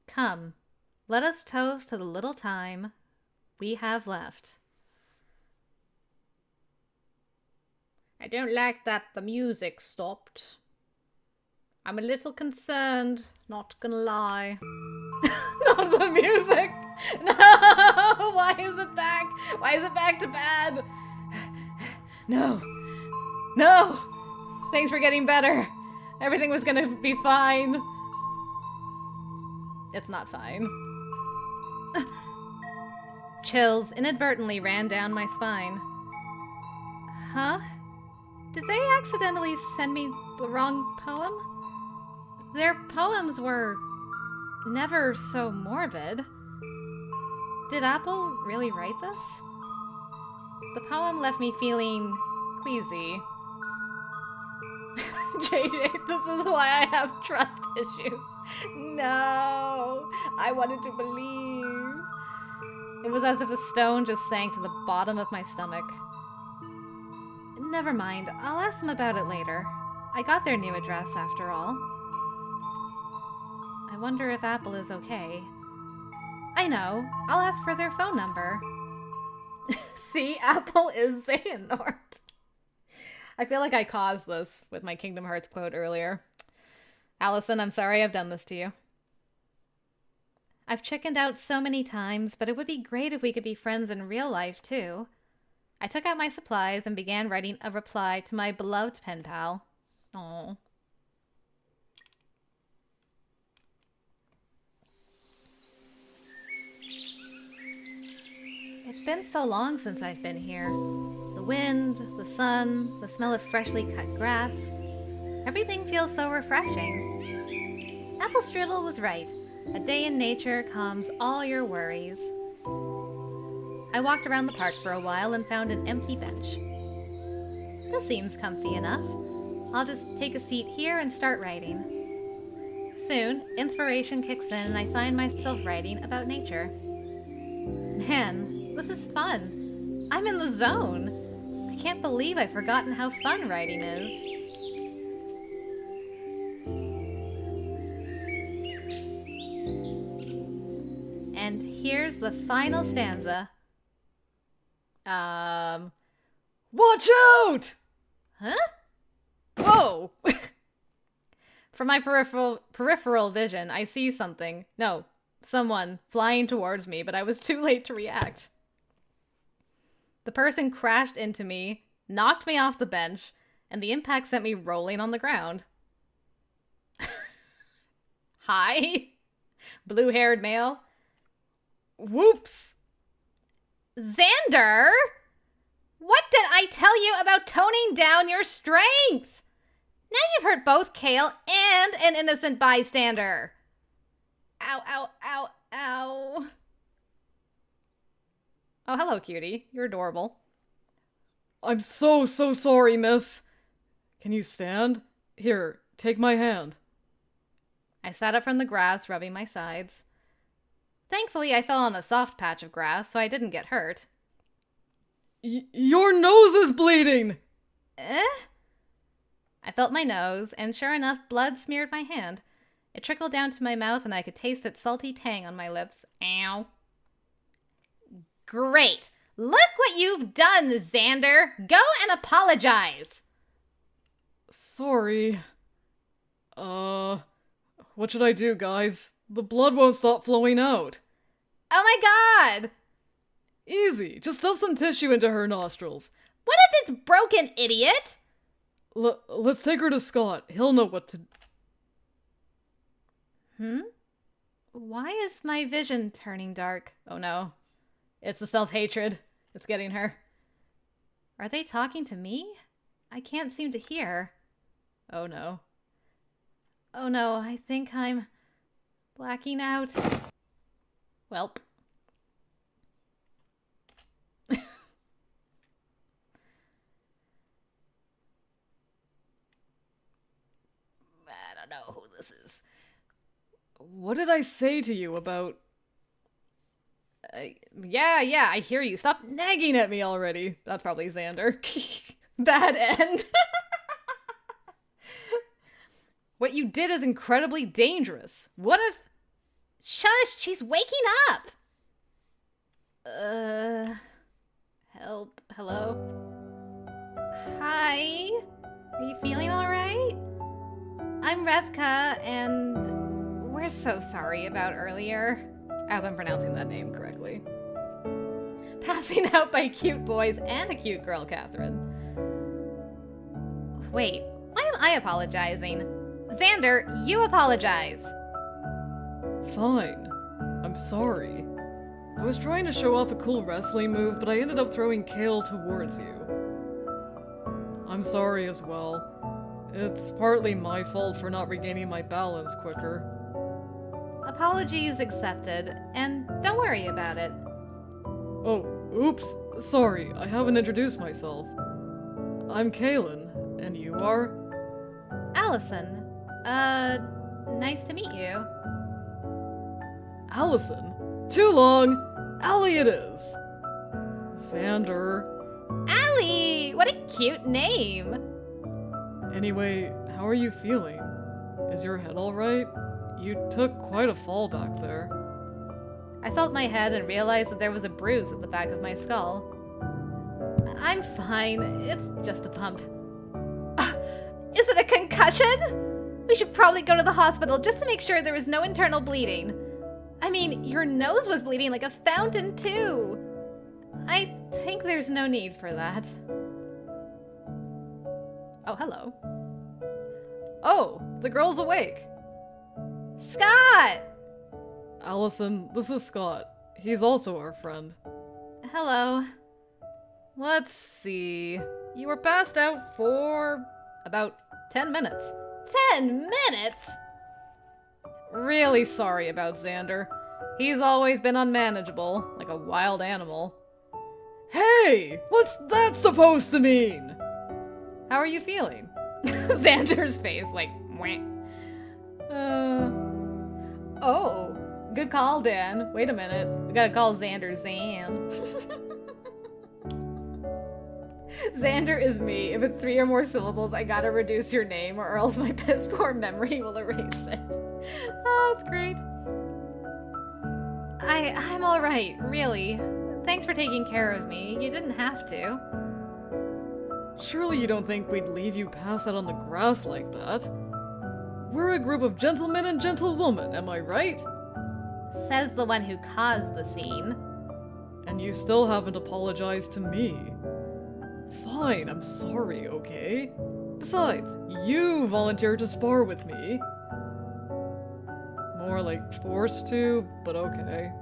Come, let us toast to the little time we have left. I don't like that the music stopped. I'm a little concerned, not gonna lie. Not the music! No! Why is it back? Why is it back to bad? No. No! Things were getting better. Everything was gonna be fine. It's not fine. Chills inadvertently ran down my spine. Huh? Did they accidentally send me the wrong poem? Their poems were never so morbid. Did Apple really write this? The poem left me feeling queasy. JJ, this is why I have trust issues. No, I wanted to believe. It was as if a stone just sank to the bottom of my stomach. Never mind, I'll ask them about it later. I got their new address, after all. I wonder if Apple is okay. I know, I'll ask for their phone number. See, Apple is Xehanort. I feel like I caused this with my Kingdom Hearts quote earlier. Allison, I'm sorry I've done this to you. I've chickened out so many times, but it would be great if we could be friends in real life, too. I took out my supplies and began writing a reply to my beloved pen pal. Aww. It's been so long since I've been here. The wind, the sun, the smell of freshly cut grass. Everything feels so refreshing. Apple Strudel was right. A day in nature calms all your worries. I walked around the park for a while and found an empty bench. This seems comfy enough. I'll just take a seat here and start writing. Soon, inspiration kicks in and I find myself writing about nature. Man, this is fun. I'm in the zone. I can't believe I've forgotten how fun writing is. And here's the final stanza. Watch out! Huh? Whoa! From my peripheral vision, I see something. No, someone flying towards me, but I was too late to react. The person crashed into me, knocked me off the bench, and the impact sent me rolling on the ground. Hi? Blue-haired male? Whoops! Xander? What did I tell you about toning down your strength? Now you've hurt both Kale and an innocent bystander. Ow, ow, ow, ow. Oh, hello, cutie. You're adorable. I'm so sorry, miss. Can you stand? Here, take my hand. I sat up from the grass, rubbing my sides. Thankfully, I fell on a soft patch of grass, so I didn't get hurt. Your nose is bleeding! Eh? I felt my nose, and sure enough, blood smeared my hand. It trickled down to my mouth, and I could taste its salty tang on my lips. Ow. Great! Look what you've done, Xander! Go and apologize! Sorry. What should I do, guys? The blood won't stop flowing out. Oh my god! Easy. Just stuff some tissue into her nostrils. What if it's broken, idiot? Let's take her to Scott. He'll know what to... Why is my vision turning dark? Oh no. It's the self-hatred. It's getting her. Are they talking to me? I can't seem to hear. Oh no. Oh no, I think I'm blacking out. Welp. I don't know who this is. What did I say to you about... Yeah, I hear you. Stop nagging at me already. That's probably Xander. Bad end. What you did is incredibly dangerous. What if... Shush, she's waking up. Help. Hello? Hi? Are you feeling alright? I'm Revka, and we're so sorry about earlier. I hope I'm pronouncing that name correctly. Passing out by cute boys and a cute girl, Catherine. Wait, why am I apologizing? Xander, you apologize. Fine. I'm sorry. I was trying to show off a cool wrestling move, but I ended up throwing Kale towards you. I'm sorry as well. It's partly my fault for not regaining my balance quicker. Apologies accepted, and don't worry about it. Oh, oops. Sorry, I haven't introduced myself. I'm Kaylin, and you are? Allison. Nice to meet you. Allison? Too long! Allie it is! Xander. Allie! What a cute name! Anyway, how are you feeling? Is your head alright? You took quite a fall back there. I felt my head and realized that there was a bruise at the back of my skull. I'm fine. It's just a bump. Is it a concussion? We should probably go to the hospital just to make sure there is no internal bleeding. I mean, your nose was bleeding like a fountain, too. I think there's no need for that. Oh, hello. Oh, the girl's awake. Scott! Allison, this is Scott. He's also our friend. Hello. Let's see. You were passed out for about 10 minutes. 10 minutes? Really sorry about Xander. He's always been unmanageable, like a wild animal. Hey! What's that supposed to mean? How are you feeling? Xander's face, like, wah. Oh, good call, Dan. Wait a minute. We gotta call Xander Zan. Xander is me. If it's 3 or more syllables, I gotta reduce your name or else my piss poor memory will erase it. Oh, that's great. I'm alright, really. Thanks for taking care of me. You didn't have to. Surely you don't think we'd leave you pass out on the grass like that? We're a group of gentlemen and gentlewomen, am I right? Says the one who caused the scene. And you still haven't apologized to me. Fine, I'm sorry, okay? Besides, you volunteered to spar with me. More like forced to, but okay.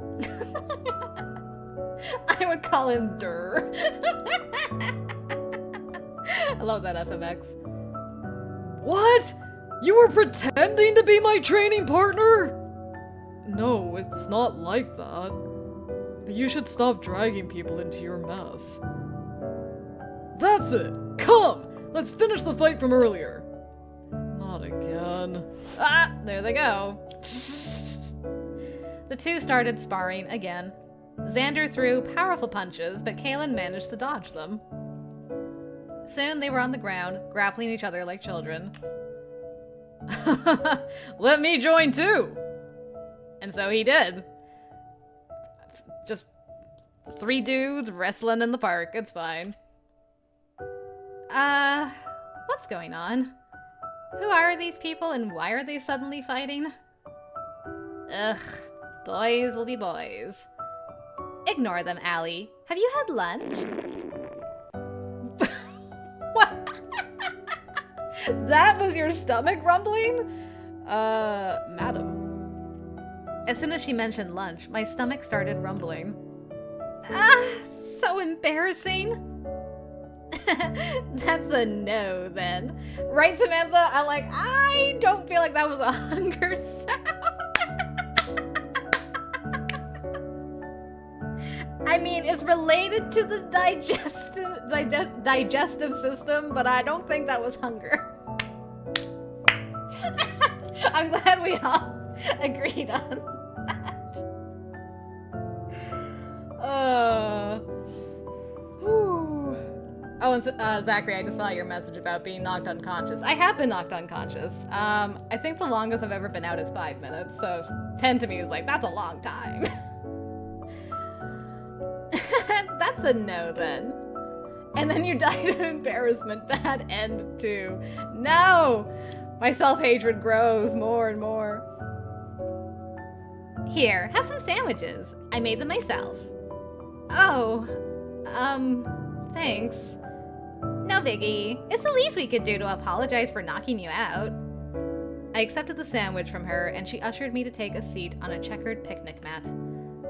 I would call him Durr. I love that, FMX. What? You were pretending to be my training partner? No, it's not like that. But you should stop dragging people into your mess. That's it! Come! Let's finish the fight from earlier. Not again. Ah, there they go. The two started sparring again. Xander threw powerful punches, but Kaylin managed to dodge them. Soon they were on the ground, grappling each other like children. Let me join too! And so he did. Just 3 dudes wrestling in the park. It's fine. What's going on? Who are these people and why are they suddenly fighting? Ugh, boys will be boys. Ignore them, Allie. Have you had lunch? What? That was your stomach rumbling? Madam. As soon as she mentioned lunch, my stomach started rumbling. So embarrassing. That's a no, then. Right, Samantha? I'm like, I don't feel like that was a hunger sound. I mean, it's related to the digestive system, but I don't think that was hunger. I'm glad we all agreed on that. Oh, and Zachary, I just saw your message about being knocked unconscious. I have been knocked unconscious. I think the longest I've ever been out is 5 minutes, so 10 to me is like, that's a long time. That's a no, then. And then you died of embarrassment. Bad end, too. No! My self-hatred grows more and more. Here, have some sandwiches. I made them myself. Oh, thanks. No biggie. It's the least we could do to apologize for knocking you out. I accepted the sandwich from her, and she ushered me to take a seat on a checkered picnic mat.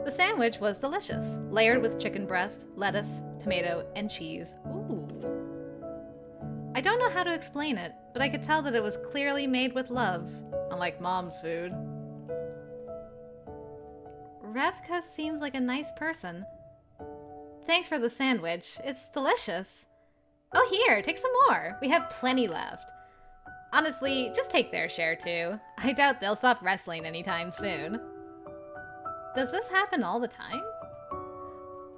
The sandwich was delicious, layered with chicken breast, lettuce, tomato, and cheese. Ooh. I don't know how to explain it, but I could tell that it was clearly made with love, unlike Mom's food. Revka seems like a nice person. Thanks for the sandwich. It's delicious. Oh, here, take some more. We have plenty left. Honestly, just take their share too. I doubt they'll stop wrestling anytime soon. Does this happen all the time?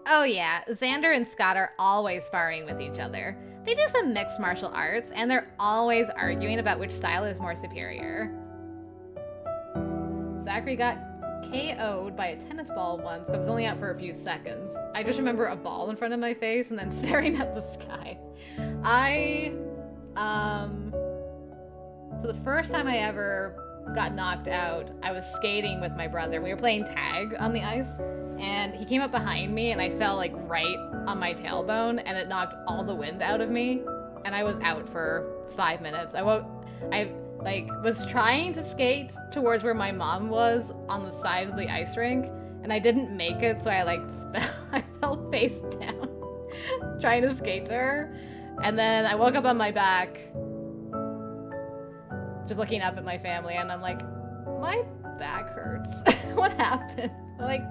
Oh yeah, Xander and Scott are always sparring with each other. They do some mixed martial arts, and they're always arguing about which style is more superior. Zachary got KO'd by a tennis ball once, but was only out for a few seconds. I just remember a ball in front of my face and then staring at the sky. So the first time I ever got knocked out, I was skating with my brother. We were playing tag on the ice, and he came up behind me, and I fell like right on my tailbone, and it knocked all the wind out of me, and I was out for 5 minutes. I was trying to skate towards where my mom was on the side of the ice rink, and I didn't make it, so I fell face down trying to skate to her, and then I woke up on my back just looking up at my family, and I'm like, my back hurts. What happened? They're like,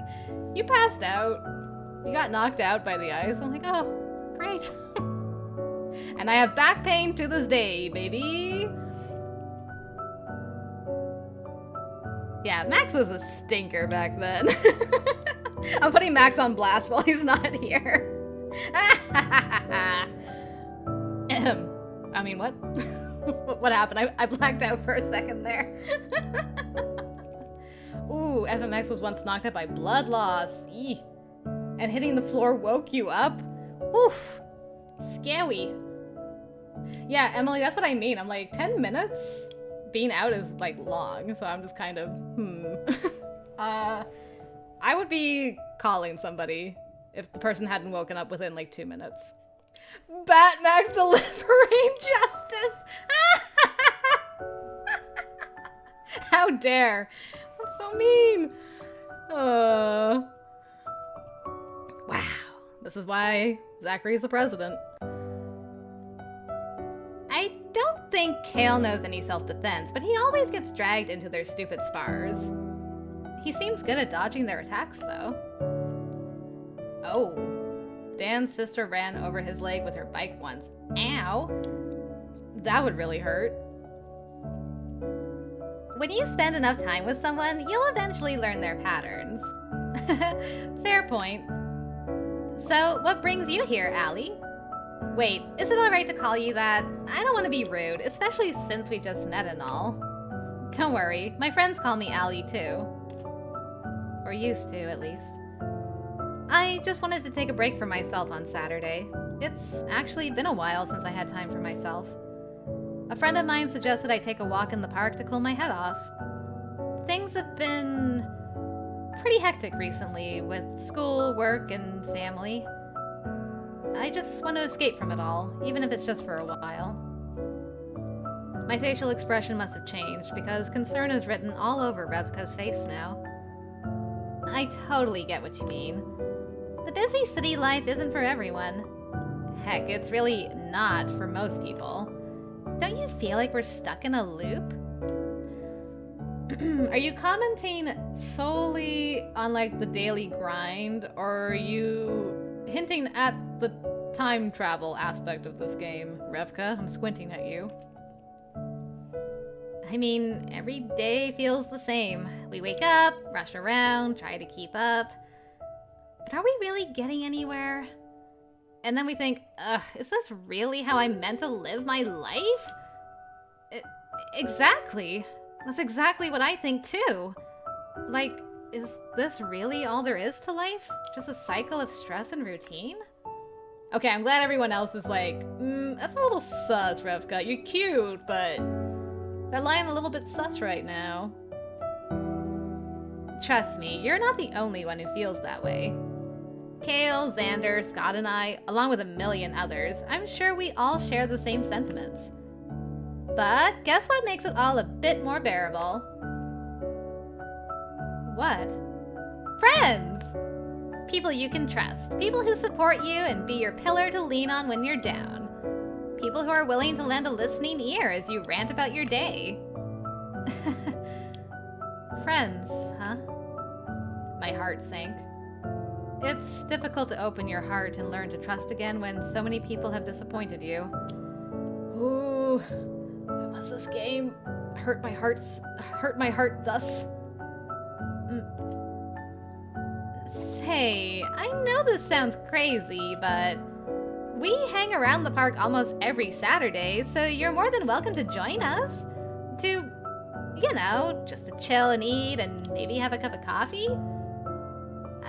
you passed out. You got knocked out by the ice. I'm like, oh, great. And I have back pain to this day, baby. Yeah, Max was a stinker back then. I'm putting Max on blast while he's not here. I mean, what? What happened? I blacked out for a second there. Ooh, FMX was once knocked out by blood loss. Eeh. And hitting the floor woke you up? Oof. Scary. Yeah, Emily, that's what I mean. I'm like, 10 minutes being out is like long, so I'm just kind of, I would be calling somebody if the person hadn't woken up within like 2 minutes. Batmax delivering justice! How dare! That's so mean! Wow. This is why Zachary's the president. I don't think Kale knows any self-defense, but he always gets dragged into their stupid spars. He seems good at dodging their attacks, though. Oh. Dan's sister ran over his leg with her bike once. Ow! That would really hurt. When you spend enough time with someone, you'll eventually learn their patterns. Fair point. So, what brings you here, Allie? Wait, is it alright to call you that? I don't want to be rude, especially since we just met and all. Don't worry, my friends call me Allie too. Or used to, at least. I just wanted to take a break from myself on Saturday. It's actually been a while since I had time for myself. A friend of mine suggested I take a walk in the park to cool my head off. Things have been pretty hectic recently with school, work, and family. I just want to escape from it all, even if it's just for a while. My facial expression must have changed because concern is written all over Revka's face now. I totally get what you mean. The busy city life isn't for everyone. Heck, it's really not for most people. Don't you feel like we're stuck in a loop? Are you commenting solely on like the daily grind, or are you hinting at the time travel aspect of this game, Revka? I'm squinting at you. I mean, every day feels the same. We wake up, rush around, try to keep up. But are we really getting anywhere? And then we think, ugh, is this really how I'm meant to live my life? Exactly. That's exactly what I think too. Like, is this really all there is to life? Just a cycle of stress and routine? Okay, I'm glad everyone else is like, that's a little sus, Revka. You're cute, but that line a little bit sus right now. Trust me, you're not the only one who feels that way. Kale, Xander, Scott, and I, along with a million others, I'm sure we all share the same sentiments. But guess what makes it all a bit more bearable? What? Friends! People you can trust. People who support you and be your pillar to lean on when you're down. People who are willing to lend a listening ear as you rant about your day. Friends, huh? My heart sank. It's difficult to open your heart and learn to trust again when so many people have disappointed you. Ooh, why must this game hurt my heart thus? Say, I know this sounds crazy, but we hang around the park almost every Saturday, so you're more than welcome to join us. To, you know, just to chill and eat and maybe have a cup of coffee.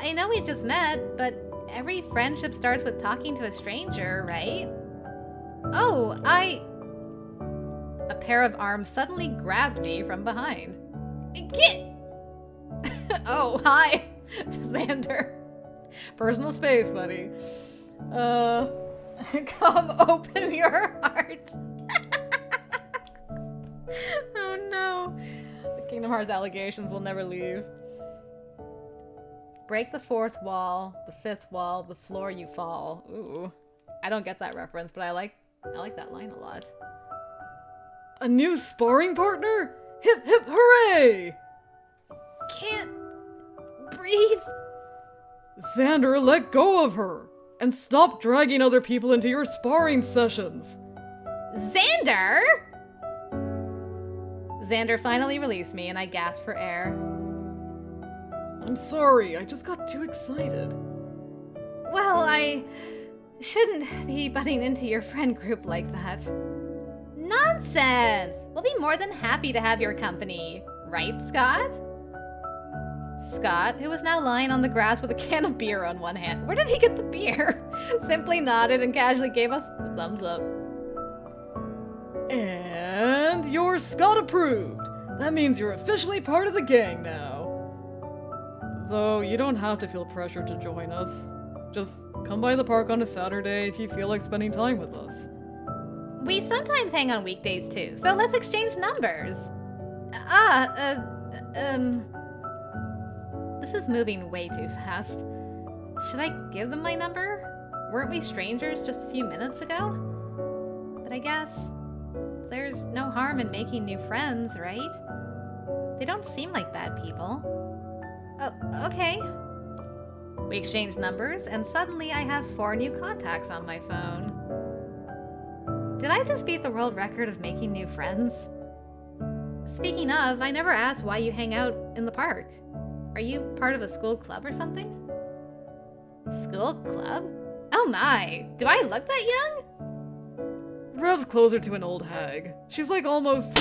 I know we just met, but every friendship starts with talking to a stranger, right? Oh, A pair of arms suddenly grabbed me from behind. Get! Oh, hi, Xander. Personal space, buddy. Come open your heart. Oh no. The Kingdom Hearts allegations will never leave. Break the fourth wall, the fifth wall, the floor you fall. Ooh. I don't get that reference, but I like that line a lot. A new sparring partner? Hip hip hooray! Can't breathe. Xander, let go of her! And stop dragging other people into your sparring sessions! Xander! Xander finally released me and I gasped for air. I'm sorry, I just got too excited. Well, I shouldn't be butting into your friend group like that. Nonsense! We'll be more than happy to have your company. Right, Scott? Scott, who was now lying on the grass with a can of beer on one hand. Where did he get the beer? Simply nodded and casually gave us a thumbs up. And you're Scott approved. That means you're officially part of the gang now. Though you don't have to feel pressured to join us. Just come by the park on a Saturday if you feel like spending time with us. We sometimes hang on weekdays too, so let's exchange numbers. This is moving way too fast. Should I give them my number? Weren't we strangers just a few minutes ago? But I guess there's no harm in making new friends, right? They don't seem like bad people. Oh, okay. We exchange numbers, and suddenly I have 4 new contacts on my phone. Did I just beat the world record of making new friends? Speaking of, I never asked why you hang out in the park. Are you part of a school club or something? School club? Oh my, do I look that young? Rev's closer to an old hag. She's like almost...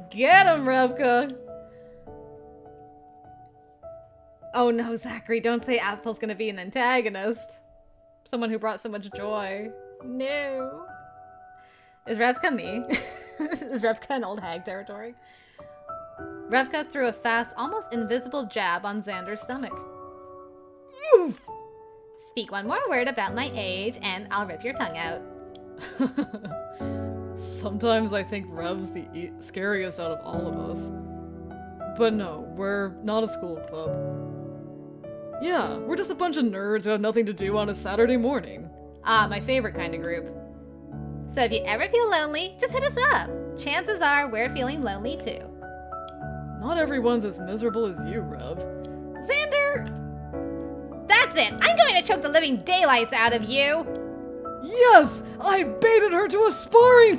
Get him, Revka! Oh no, Zachary, don't say Apple's gonna be an antagonist. Someone who brought so much joy. No. Is Revka me? Is Revka in old hag territory? Revka threw a fast, almost invisible jab on Xander's stomach. Oof. Speak one more word about my age and I'll rip your tongue out. Sometimes I think Rev's the scariest out of all of us. But no, we're not a school club. Yeah, we're just a bunch of nerds who have nothing to do on a Saturday morning. Ah, my favorite kind of group. So if you ever feel lonely, just hit us up. Chances are we're feeling lonely too. Not everyone's as miserable as you, Rev. Xander! That's it! I'm going to choke the living daylights out of you! Yes! I baited her to a sparring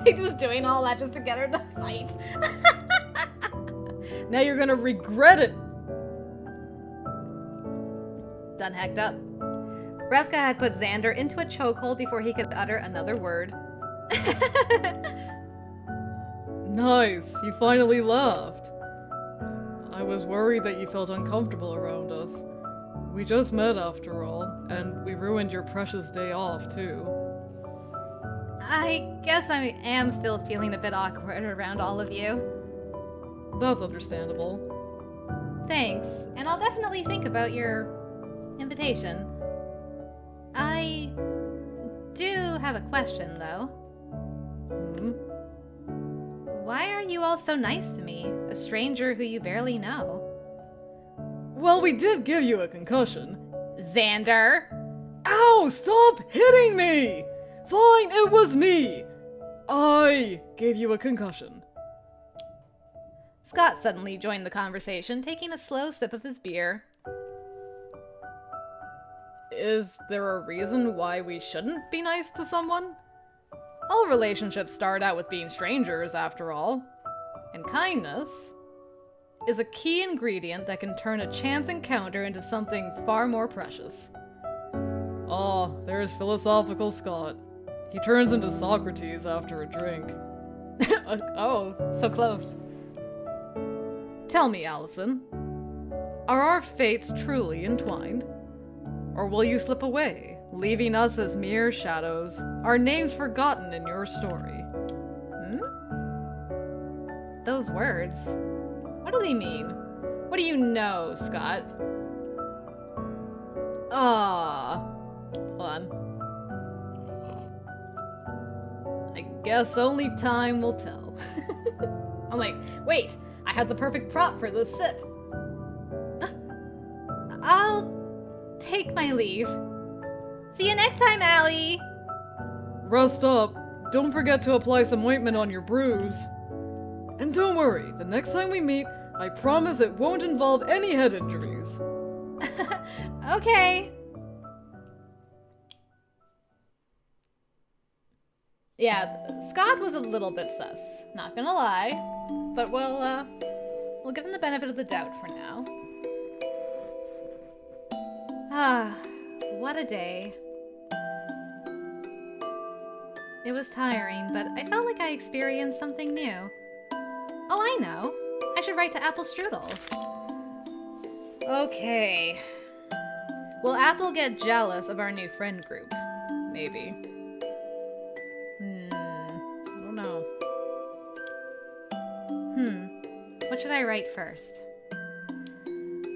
He's just doing all that just to get her to fight. Now you're gonna regret it! Done hecked up. Revka had put Xander into a chokehold before he could utter another word. Nice, you finally laughed. I was worried that you felt uncomfortable around us. We just met after all, and we ruined your precious day off too. I guess I am still feeling a bit awkward around all of you. That's understandable. Thanks, and I'll definitely think about your invitation. I do have a question, though. Why are you all so nice to me, a stranger who you barely know? Well, we did give you a concussion. Xander! Ow! Stop hitting me! Fine, it was me! I gave you a concussion. Scott suddenly joined the conversation, taking a slow sip of his beer. Is there a reason why we shouldn't be nice to someone? All relationships start out with being strangers, after all. And kindness is a key ingredient that can turn a chance encounter into something far more precious. Oh, there's philosophical Scott. He turns into Socrates after a drink. Oh, so close. Tell me, Allison, are our fates truly entwined? Or will you slip away, leaving us as mere shadows, our names forgotten in your story? Those words, what do they mean? What do you know, Scott? Hold on. I guess only time will tell. I'm like, wait, I have the perfect prop for this sip. I'll take my leave. See you next time, Allie. Rest up. Don't forget to apply some ointment on your bruise. And don't worry, the next time we meet, I promise it won't involve any head injuries. Okay. Yeah, Scott was a little bit sus, not gonna lie, but we'll give him the benefit of the doubt for now. Ah, what a day. It was tiring, but I felt like I experienced something new. Oh, I know. I should write to Apple Strudel. Okay. Will Apple get jealous of our new friend group? Maybe. I don't know. What should I write first?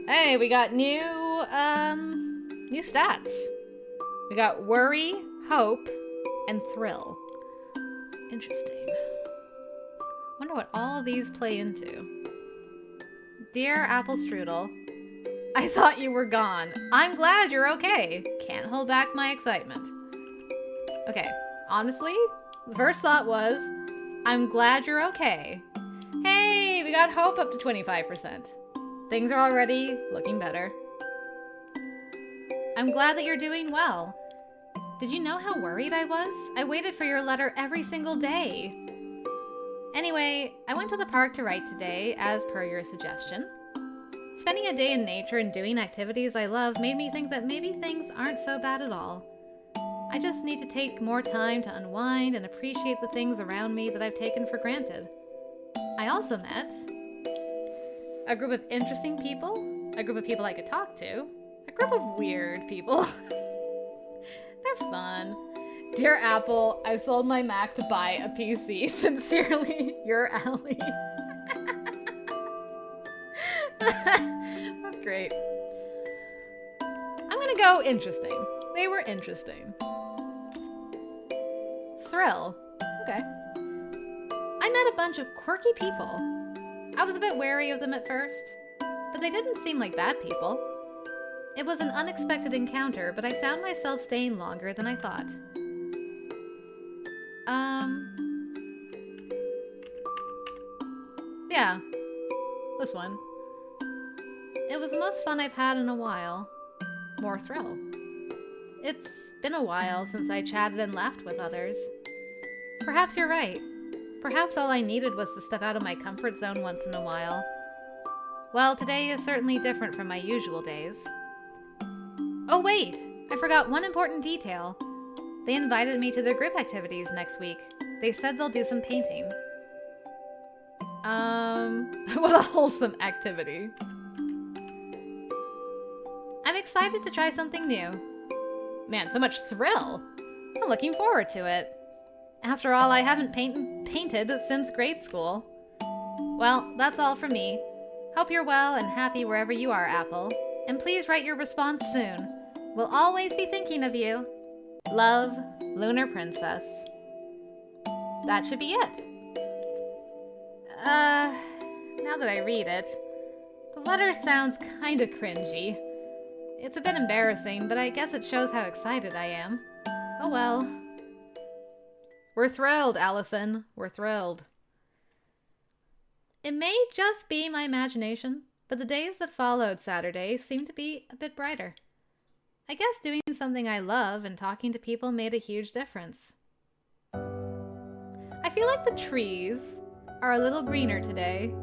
Hey, we got new stats. We got worry, hope, and thrill. Interesting. Wonder what all of these play into. Dear Apple Strudel, I thought you were gone. I'm glad you're okay. Can't hold back my excitement. Okay, honestly, the first thought was, I'm glad you're okay. Hey, we got hope up to 25%. Things are already looking better. I'm glad that you're doing well. Did you know how worried I was? I waited for your letter every single day. Anyway, I went to the park to write today, as per your suggestion. Spending a day in nature and doing activities I love made me think that maybe things aren't so bad at all. I just need to take more time to unwind and appreciate the things around me that I've taken for granted. I also met a group of interesting people, a group of people I could talk to, a group of weird people. They're fun. Dear Apple, I sold my Mac to buy a PC. Sincerely, your Allie. That's great. I'm gonna go interesting. They were interesting. Thrill. Okay. I met a bunch of quirky people. I was a bit wary of them at first, but they didn't seem like bad people. It was an unexpected encounter, but I found myself staying longer than I thought. Yeah, this one. It was the most fun I've had in a while. More thrill. It's been a while since I chatted and laughed with others. Perhaps you're right. Perhaps all I needed was to step out of my comfort zone once in a while. Well, today is certainly different from my usual days. Oh wait! I forgot one important detail. They invited me to their group activities next week. They said they'll do some painting. What a wholesome activity. I'm excited to try something new. Man, so much thrill! I'm looking forward to it. After all, I haven't painted since grade school. Well, that's all from me. Hope you're well and happy wherever you are, Apple. And please write your response soon. We'll always be thinking of you. Love, Lunar Princess. That should be it. Now that I read it, the letter sounds kinda cringy. It's a bit embarrassing, but I guess it shows how excited I am. Oh well. We're thrilled, Allison. We're thrilled. It may just be my imagination, but the days that followed Saturday seemed to be a bit brighter. I guess doing something I love and talking to people made a huge difference. I feel like the trees are a little greener today.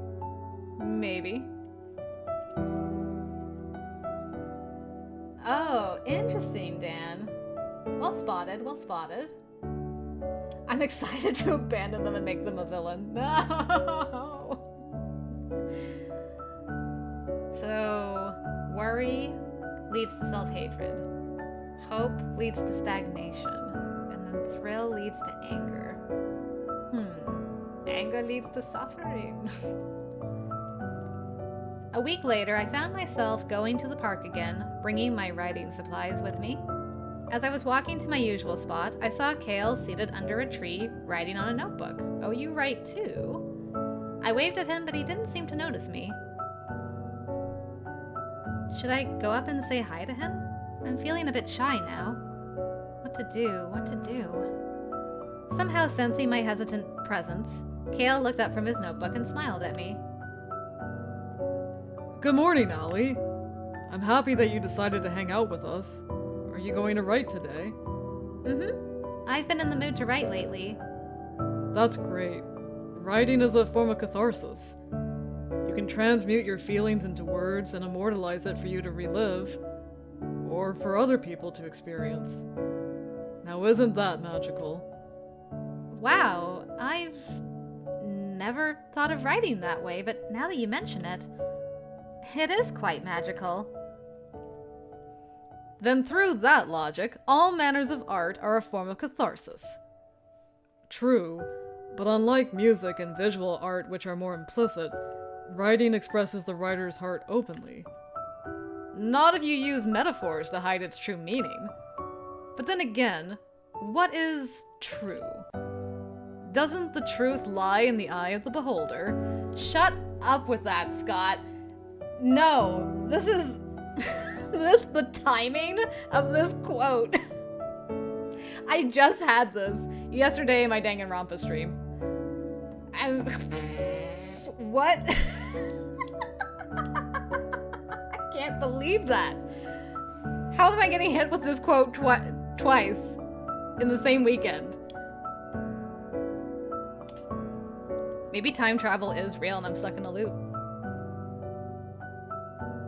Maybe. Oh, interesting, Dan. Well spotted, well spotted. I'm excited to abandon them and make them a villain. No! So, worry leads to self-hatred. Hope leads to stagnation. And then thrill leads to anger. Anger leads to suffering. A week later, I found myself going to the park again, bringing my writing supplies with me. As I was walking to my usual spot, I saw Kale seated under a tree, writing on a notebook. Oh, you write too? I waved at him, but he didn't seem to notice me. Should I go up and say hi to him? I'm feeling a bit shy now. What to do? What to do? Somehow sensing my hesitant presence, Kale looked up from his notebook and smiled at me. Good morning, Allie. I'm happy that you decided to hang out with us. Are you going to write today? I've been in the mood to write lately. That's great. Writing is a form of catharsis. You can transmute your feelings into words and immortalize it for you to relive, or for other people to experience. Now isn't that magical? Wow, I've never thought of writing that way, but now that you mention it, it is quite magical. Then through that logic, all manners of art are a form of catharsis. True, but unlike music and visual art, which are more implicit, writing expresses the writer's heart openly. Not if you use metaphors to hide its true meaning. But then again, what is true? Doesn't the truth lie in the eye of the beholder? Shut up with that, Scott. No, this is... the timing of this quote. I just had this yesterday in my Danganronpa stream. What? I can't believe that. How am I getting hit with this quote twice in the same weekend? Maybe time travel is real and I'm stuck in a loop.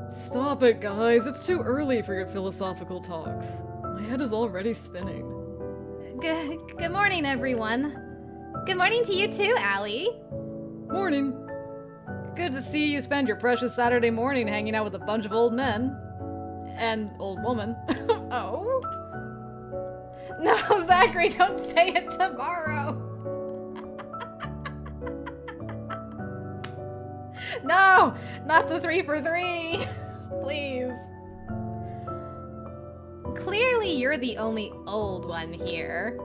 Stop it, guys. It's too early for your philosophical talks. My head is already spinning. Good morning, everyone. Good morning to you too, Allie. Morning. Good to see you spend your precious Saturday morning hanging out with a bunch of old men. And old woman. Oh? No, Zachary, don't say it tomorrow. No, not the 3 for 3. Please. Clearly, you're the only old one here.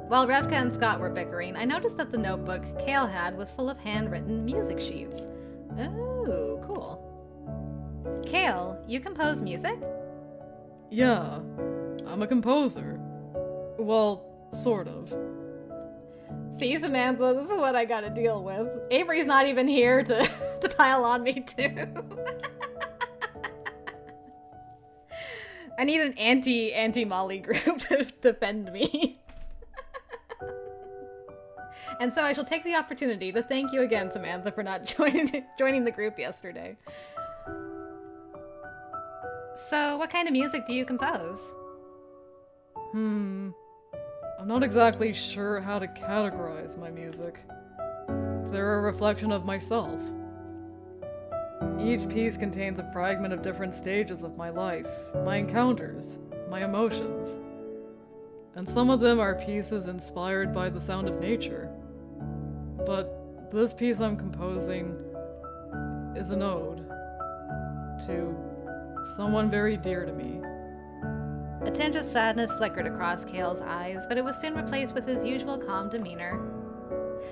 While Revka and Scott were bickering, I noticed that the notebook Kale had was full of handwritten music sheets. Oh, cool. Kale, you compose music? Yeah, I'm a composer. Well, sort of. See, Samantha, this is what I gotta deal with. Avery's not even here to pile on me, too. I need an anti-Molly group to defend me. And so I shall take the opportunity to thank you again, Samantha, for not joining the group yesterday. So, what kind of music do you compose? I'm not exactly sure how to categorize my music. They're a reflection of myself. Each piece contains a fragment of different stages of my life, my encounters, my emotions. And some of them are pieces inspired by the sound of nature. But this piece I'm composing is an ode to someone very dear to me. A tinge of sadness flickered across Kale's eyes, but it was soon replaced with his usual calm demeanor.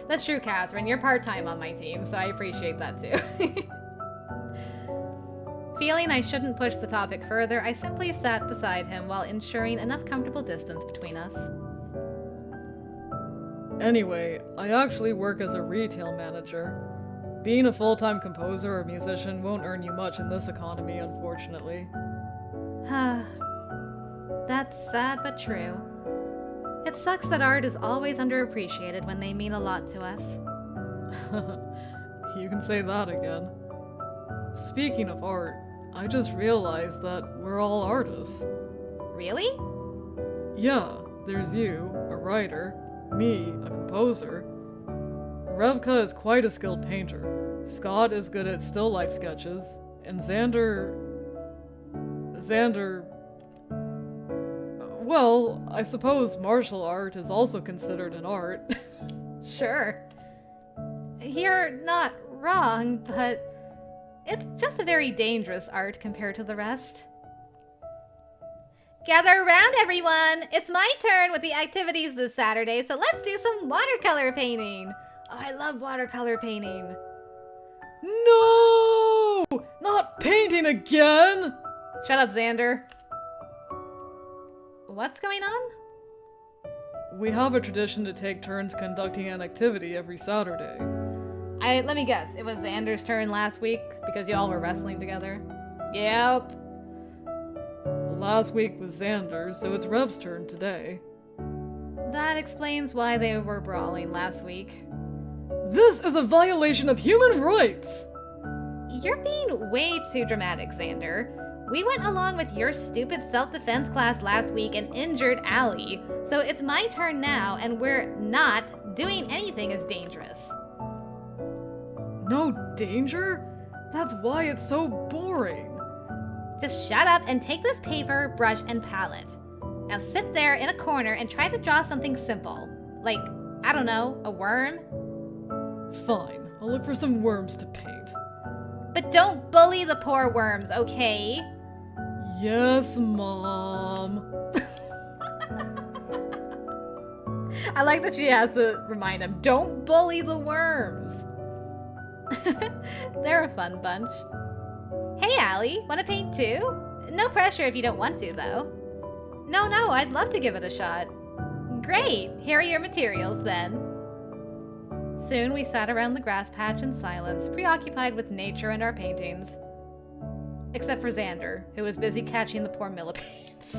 That's true, Catherine. You're part-time on my team, so I appreciate that too. Feeling I shouldn't push the topic further, I simply sat beside him while ensuring enough comfortable distance between us. Anyway, I actually work as a retail manager. Being a full-time composer or musician won't earn you much in this economy, unfortunately. That's sad but true. It sucks that art is always underappreciated when they mean a lot to us. You can say that again. Speaking of art, I just realized that we're all artists. Really? Yeah, there's you, a writer, me, a composer. Revka is quite a skilled painter. Scott is good at still life sketches, and Xander... Well, I suppose martial art is also considered an art. Sure. You're not wrong, but it's just a very dangerous art compared to the rest. Gather around, everyone! It's my turn with the activities this Saturday, so let's do some watercolor painting! Oh, I love watercolor painting. No! Not painting again! Shut up, Xander. What's going on? We have a tradition to take turns conducting an activity every Saturday. Let me guess, it was Xander's turn last week because y'all were wrestling together? Yep. Last week was Xander's, so it's Rev's turn today. That explains why they were brawling last week. This is a violation of human rights! You're being way too dramatic, Xander. We went along with your stupid self-defense class last week and injured Allie. So it's my turn now, and we're not doing anything as dangerous. No danger? That's why it's so boring. Just shut up and take this paper, brush, and palette. Now sit there in a corner and try to draw something simple. Like, I don't know, a worm? Fine, I'll look for some worms to paint. But don't bully the poor worms, okay? Yes, Mom. I like that she has to remind him, don't bully the worms. They're a fun bunch. Hey, Allie, want to paint too? No pressure if you don't want to, though. No, I'd love to give it a shot. Great, here are your materials then. Soon we sat around the grass patch in silence, preoccupied with nature and our paintings. Except for Xander, who was busy catching the poor millipedes.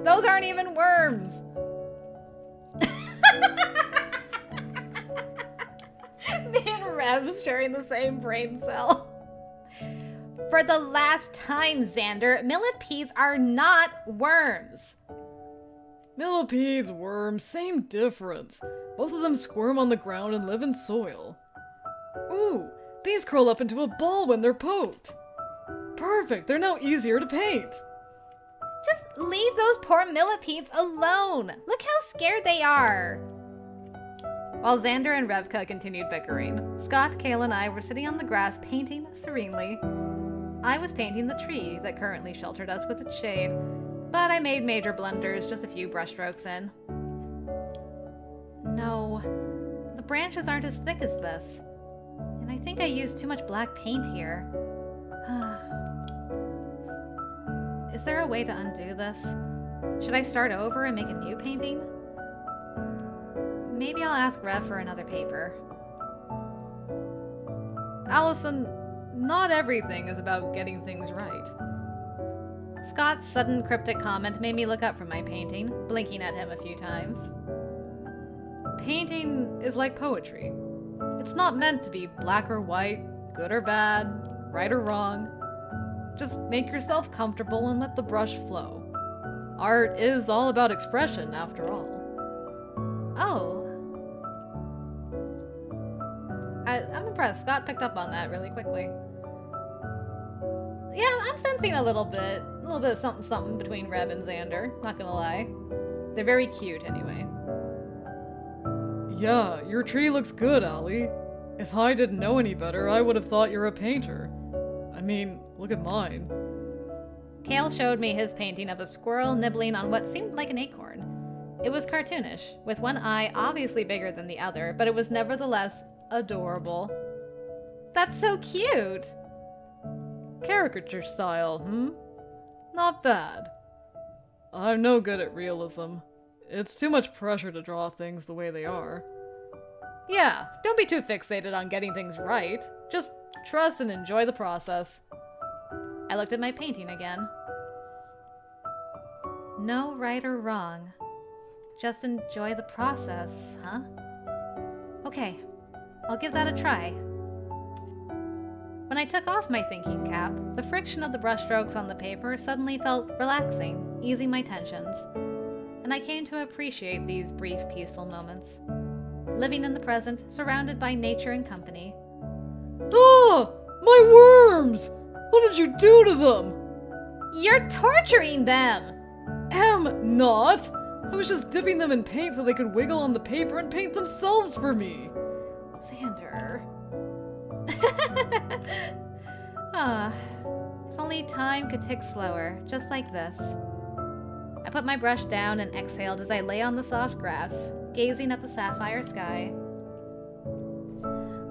Those aren't even worms! Me and Rev sharing the same brain cell. For the last time, Xander, millipedes are not worms. Millipedes, worms, same difference. Both of them squirm on the ground and live in soil. Ooh, these curl up into a ball when they're poked. Perfect, they're now easier to paint. Just leave those poor millipedes alone. Look how scared they are. While Xander and Revka continued bickering, Scott, Kale, and I were sitting on the grass painting serenely. I was painting the tree that currently sheltered us with its shade, but I made major blunders just a few brushstrokes in. No, the branches aren't as thick as this, and I think I used too much black paint here. Is there a way to undo this? Should I start over and make a new painting? Maybe I'll ask Rev for another paper. Allison, not everything is about getting things right. Scott's sudden cryptic comment made me look up from my painting, blinking at him a few times. Painting is like poetry. It's not meant to be black or white, good or bad, right or wrong. Just make yourself comfortable and let the brush flow. Art is all about expression, after all. Oh. I'm impressed. Scott picked up on that really quickly. Yeah, I'm sensing a little bit of something between Rev and Xander, not gonna lie. They're very cute anyway. Yeah, your tree looks good, Allie. If I didn't know any better, I would have thought you're a painter. I mean, look at mine. Kale showed me his painting of a squirrel nibbling on what seemed like an acorn. It was cartoonish, with one eye obviously bigger than the other, but it was nevertheless adorable. That's so cute! Caricature style, Not bad. I'm no good at realism. It's too much pressure to draw things the way they are. Yeah, don't be too fixated on getting things right. Just trust and enjoy the process. I looked at my painting again. No right or wrong. Just enjoy the process, huh? Okay, I'll give that a try. When I took off my thinking cap, the friction of the brushstrokes on the paper suddenly felt relaxing, easing my tensions. And I came to appreciate these brief, peaceful moments. Living in the present, surrounded by nature and company. Ah! My worms! What did you do to them? You're torturing them! Am not! I was just dipping them in paint so they could wiggle on the paper and paint themselves for me. Xander. If only time could tick slower, just like this. I put my brush down and exhaled as I lay on the soft grass, gazing at the sapphire sky.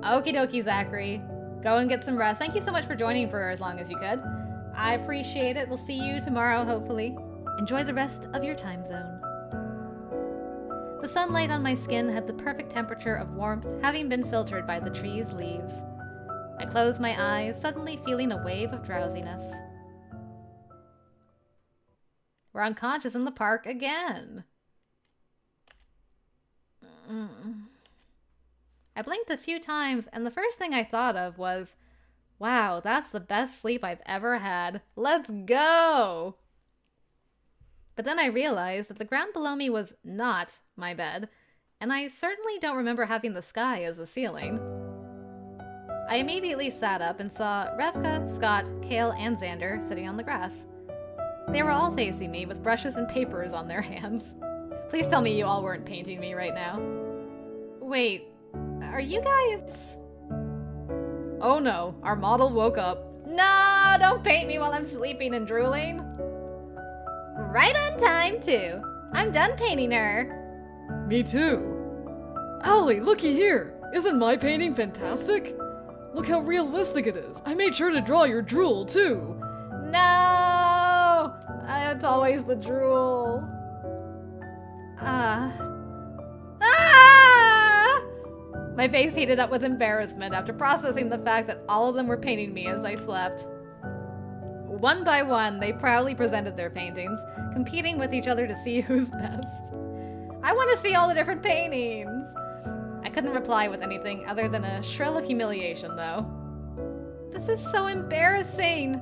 Okie dokie, Zachary. Go and get some rest. Thank you so much for joining for as long as you could. I appreciate it. We'll see you tomorrow, hopefully. Enjoy the rest of your time zone. The sunlight on my skin had the perfect temperature of warmth, having been filtered by the tree's leaves. I closed my eyes, suddenly feeling a wave of drowsiness. We're unconscious in the park again. I blinked a few times, and the first thing I thought of was, wow, that's the best sleep I've ever had. Let's go! But then I realized that the ground below me was not my bed, and I certainly don't remember having the sky as a ceiling. I immediately sat up and saw Revka, Scott, Kale, and Xander sitting on the grass. They were all facing me with brushes and papers on their hands. Please tell me you all weren't painting me right now. Wait, are you guys... Oh no, our model woke up. No, don't paint me while I'm sleeping and drooling. Right on time, too. I'm done painting her. Me too. Allie, looky here. Isn't my painting fantastic? Look how realistic it is. I made sure to draw your drool, too. No! It's always the drool. My face heated up with embarrassment after processing the fact that all of them were painting me as I slept. One by one, they proudly presented their paintings, competing with each other to see who's best. I want to see all the different paintings! I couldn't reply with anything other than a shrill of humiliation, though. This is so embarrassing!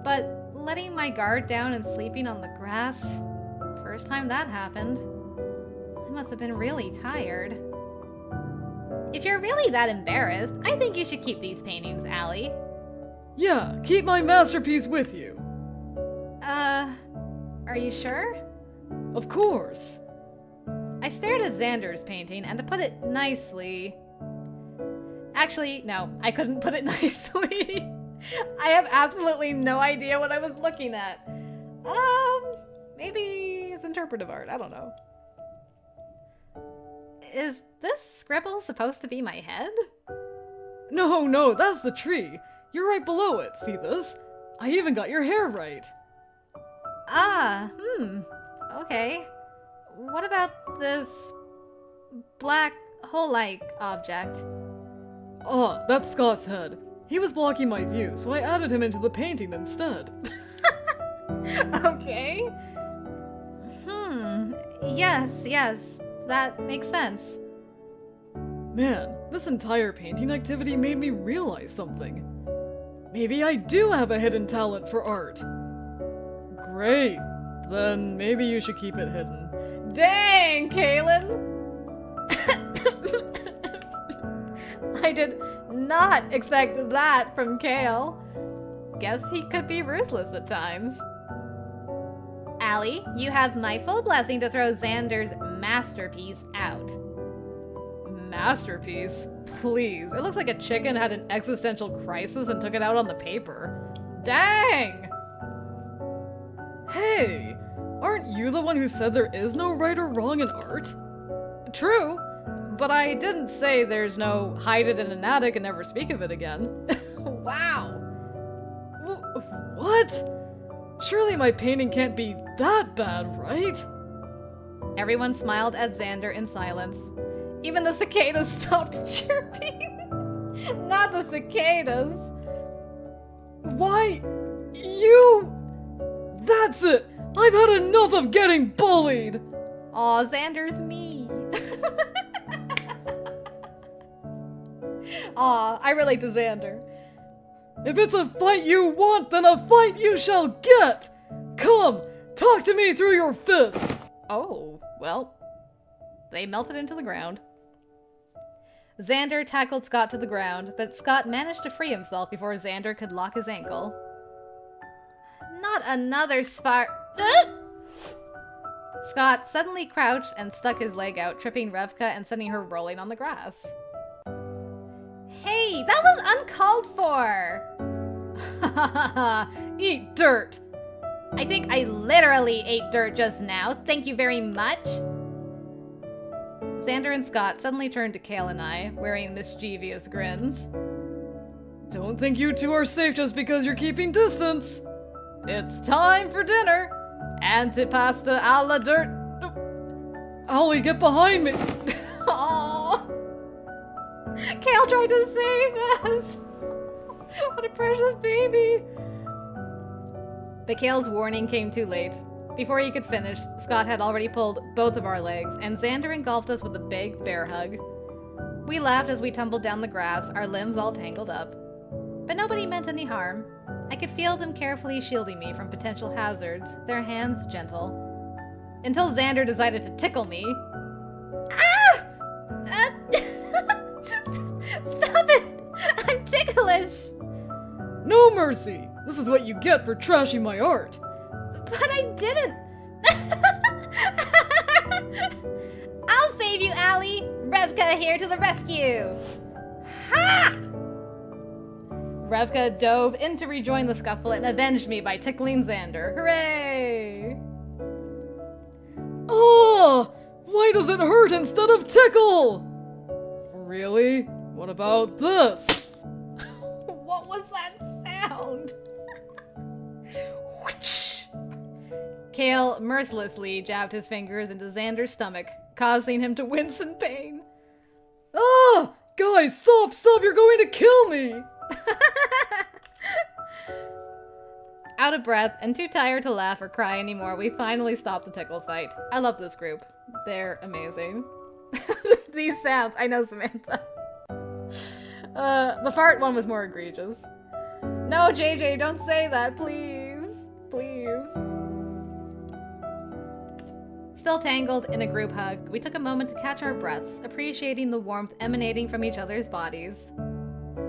But letting my guard down and sleeping on the grass, first time that happened. I must have been really tired. If you're really that embarrassed, I think you should keep these paintings, Allie. Yeah, keep my masterpiece with you. Are you sure? Of course. I stared at Xander's painting, and to put it nicely... Actually, no, I couldn't put it nicely. I have absolutely no idea what I was looking at. Maybe it's interpretive art, I don't know. Is this scribble supposed to be my head? No, that's the tree. You're right below it, see this? I even got your hair right. Okay. What about this black hole-like object? Oh, that's Scott's head. He was blocking my view, so I added him into the painting instead. Okay. Yes, that makes sense. Man, this entire painting activity made me realize something. Maybe I do have a hidden talent for art. Great. Then maybe you should keep it hidden. Dang, Kaylin! I did not expect that from Kale. Guess he could be ruthless at times. Allie, you have my full blessing to throw Xander's masterpiece out. Masterpiece? Please, it looks like a chicken had an existential crisis and took it out on the paper. Dang! Hey, aren't you the one who said there is no right or wrong in art? True, but I didn't say there's no hide it in an attic and never speak of it again. Wow! What? Surely my painting can't be that bad, right? Everyone smiled at Xander in silence. Even the cicadas stopped chirping. Not the cicadas. Why, you... That's it! I've had enough of getting bullied! Aw, Xander's me. Aw, I relate to Xander. If it's a fight you want, then a fight you shall get! Come, talk to me through your fists! Oh, well, they melted into the ground. Xander tackled Scott to the ground, but Scott managed to free himself before Xander could lock his ankle. Not another spark. Scott suddenly crouched and stuck his leg out, tripping Revka and sending her rolling on the grass. Hey, that was uncalled for! Eat dirt! I think I literally ate dirt just now. Thank you very much. Xander and Scott suddenly turned to Kale and I, wearing mischievous grins. Don't think you two are safe just because you're keeping distance. It's time for dinner. Antipasta alla dirt. Ollie, get behind me. Aww. Kale tried to save us. What a precious baby. But Kale's warning came too late. Before he could finish, Scott had already pulled both of our legs, and Xander engulfed us with a big bear hug. We laughed as we tumbled down the grass, our limbs all tangled up. But nobody meant any harm. I could feel them carefully shielding me from potential hazards, their hands gentle. Until Xander decided to tickle me. Ah! Stop it! mercy! This is what you get for trashing my art. But I didn't! I'll save you, Allie! Revka here to the rescue! Ha! Revka dove in to rejoin the scuffle and avenged me by tickling Xander. Hooray! Oh! Why does it hurt instead of tickle? Really? What about this? What was that sound? Kale mercilessly jabbed his fingers into Xander's stomach, causing him to wince in pain. Ah! Guys, stop! You're going to kill me! Out of breath and too tired to laugh or cry anymore, we finally stopped the tickle fight. I love this group. They're amazing. These sounds, I know, Samantha. The fart one was more egregious. No, JJ, don't say that, please. Please. Still tangled in a group hug, we took a moment to catch our breaths, appreciating the warmth emanating from each other's bodies.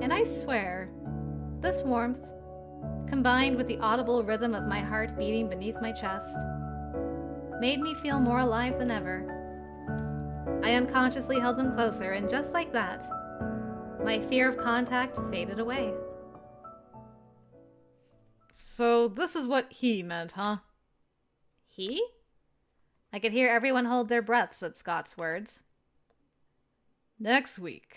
And I swear, this warmth, combined with the audible rhythm of my heart beating beneath my chest, made me feel more alive than ever. I unconsciously held them closer, and just like that, my fear of contact faded away. So this is what he meant, huh? He? I could hear everyone hold their breaths at Scott's words. Next week.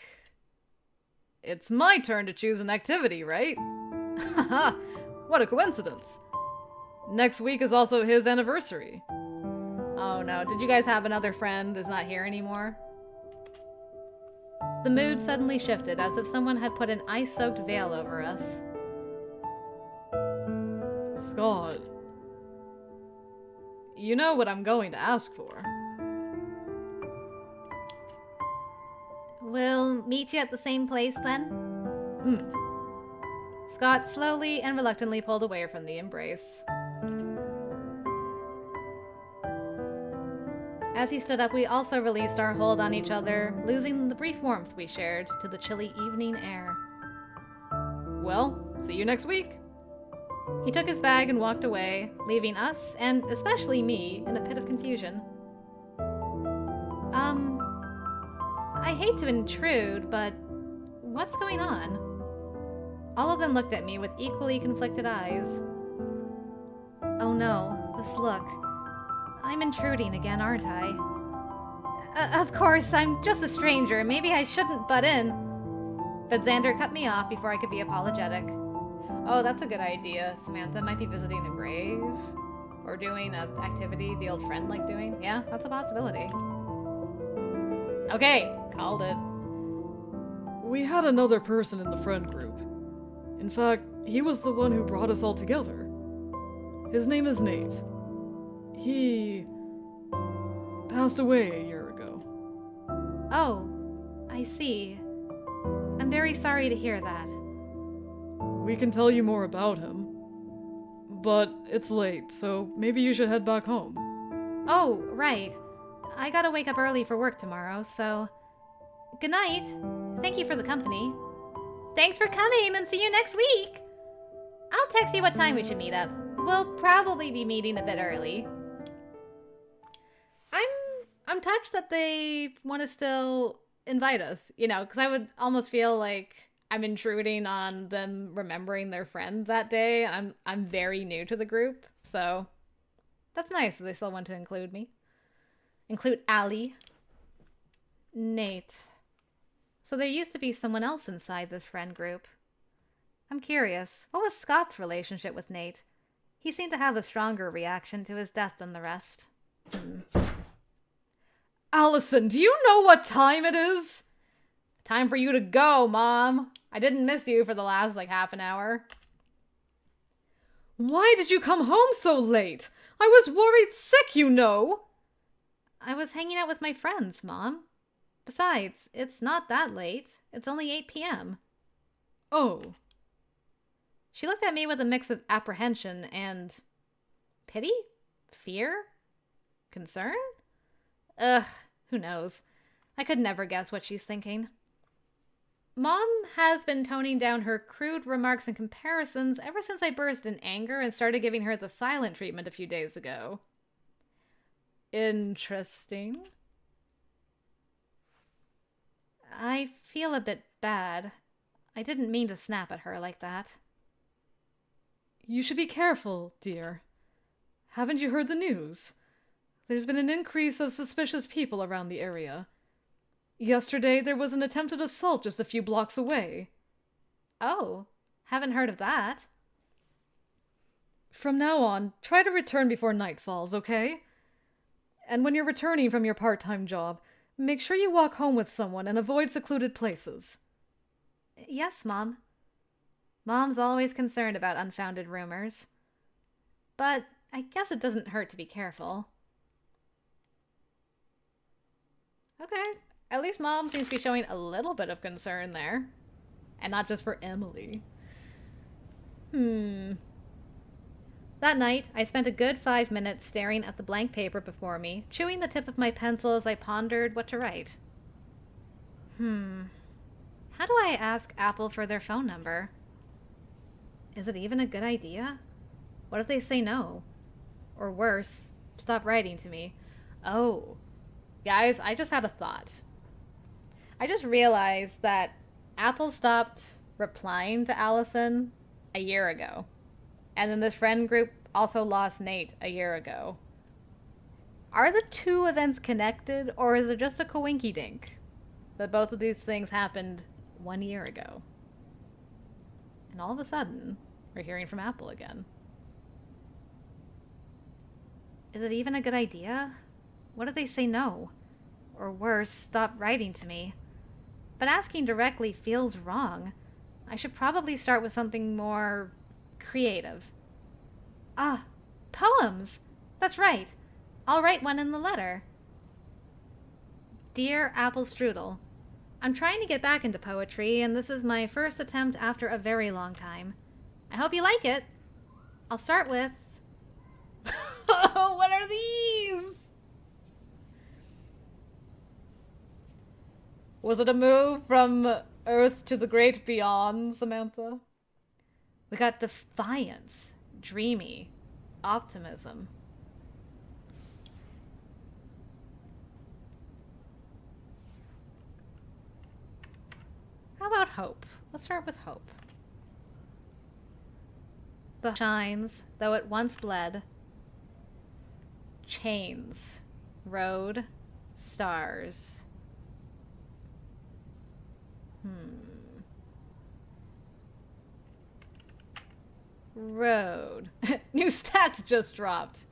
It's my turn to choose an activity, right? Haha, what a coincidence. Next week is also his anniversary. Oh no, did you guys have another friend who's not here anymore? The mood suddenly shifted as if someone had put an ice-soaked veil over us. Scott, you know what I'm going to ask for. We'll meet you at the same place then? Scott slowly and reluctantly pulled away from the embrace. As he stood up, we also released our hold on each other, losing the brief warmth we shared to the chilly evening air. Well, see you next week. He took his bag and walked away, leaving us, and especially me, in a pit of confusion. I hate to intrude, but what's going on? All of them looked at me with equally conflicted eyes. Oh no, this look. I'm intruding again, aren't I? Of course, I'm just a stranger. Maybe I shouldn't butt in. But Xander cut me off before I could be apologetic. Oh, that's a good idea. Samantha might be visiting a grave. Or doing an activity the old friend liked doing. Yeah, that's a possibility. Okay, called it. We had another person in the friend group. In fact, he was the one who brought us all together. His name is Nate. He passed away a year ago. Oh, I see. I'm very sorry to hear that. We can tell you more about him. But it's late, so maybe you should head back home. Oh, right. I gotta wake up early for work tomorrow, so... Good night. Thank you for the company. Thanks for coming, and see you next week! I'll text you what time we should meet up. We'll probably be meeting a bit early. I'm touched that they want to still invite us, you know, because I would almost feel like I'm intruding on them remembering their friend that day. I'm very new to the group, so that's nice that they still want to include me. Include Allie. Nate. So there used to be someone else inside this friend group. I'm curious, what was Scott's relationship with Nate? He seemed to have a stronger reaction to his death than the rest. Allison, do you know what time it is? Time for you to go, Mom. I didn't miss you for the last, half an hour. Why did you come home so late? I was worried sick, you know. I was hanging out with my friends, Mom. Besides, it's not that late. It's only 8 p.m. Oh. She looked at me with a mix of apprehension and... pity? Fear? Concern? Ugh, who knows? I could never guess what she's thinking. Mom has been toning down her crude remarks and comparisons ever since I burst in anger and started giving her the silent treatment a few days ago. Interesting. I feel a bit bad. I didn't mean to snap at her like that. You should be careful, dear. Haven't you heard the news? There's been an increase of suspicious people around the area. Yesterday, there was an attempted assault just a few blocks away. Oh, haven't heard of that. From now on, try to return before night falls, okay? And when you're returning from your part-time job, make sure you walk home with someone and avoid secluded places. Yes, Mom. Mom's always concerned about unfounded rumors. But I guess it doesn't hurt to be careful. Okay, at least Mom seems to be showing a little bit of concern there. And not just for Emily. That night, I spent a good 5 minutes staring at the blank paper before me, chewing the tip of my pencil as I pondered what to write. How do I ask Apple for their phone number? Is it even a good idea? What if they say no? Or worse, stop writing to me? Oh, guys, I just had a thought. I just realized that Apple stopped replying to Allison a year ago. And then this friend group also lost Nate a year ago. Are the two events connected, or is it just a coinky-dink that both of these things happened 1 year ago? And all of a sudden, we're hearing from Apple again. Is it even a good idea? What if they say no? Or worse, stop writing to me? But asking directly feels wrong. I should probably start with something more creative. Ah, poems! That's right. I'll write one in the letter. Dear Apple Strudel, I'm trying to get back into poetry, and this is my first attempt after a very long time. I hope you like it. I'll start with... What are these? Was it a move from Earth to the great beyond, Samantha? We got defiance, dreamy, optimism. How about hope? Let's start with hope. The shines, though it once bled. Chains, road, stars. Road. New stats just dropped.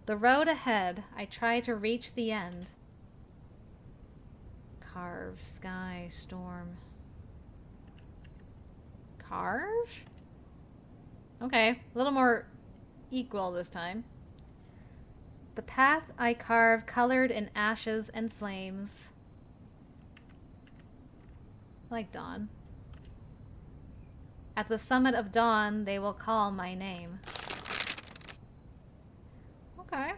The road ahead, I try to reach the end. Carve, sky, storm. Carve? Okay, a little more equal this time. The path I carve colored in ashes and flames. Like dawn. At the summit of dawn, they will call my name. Okay.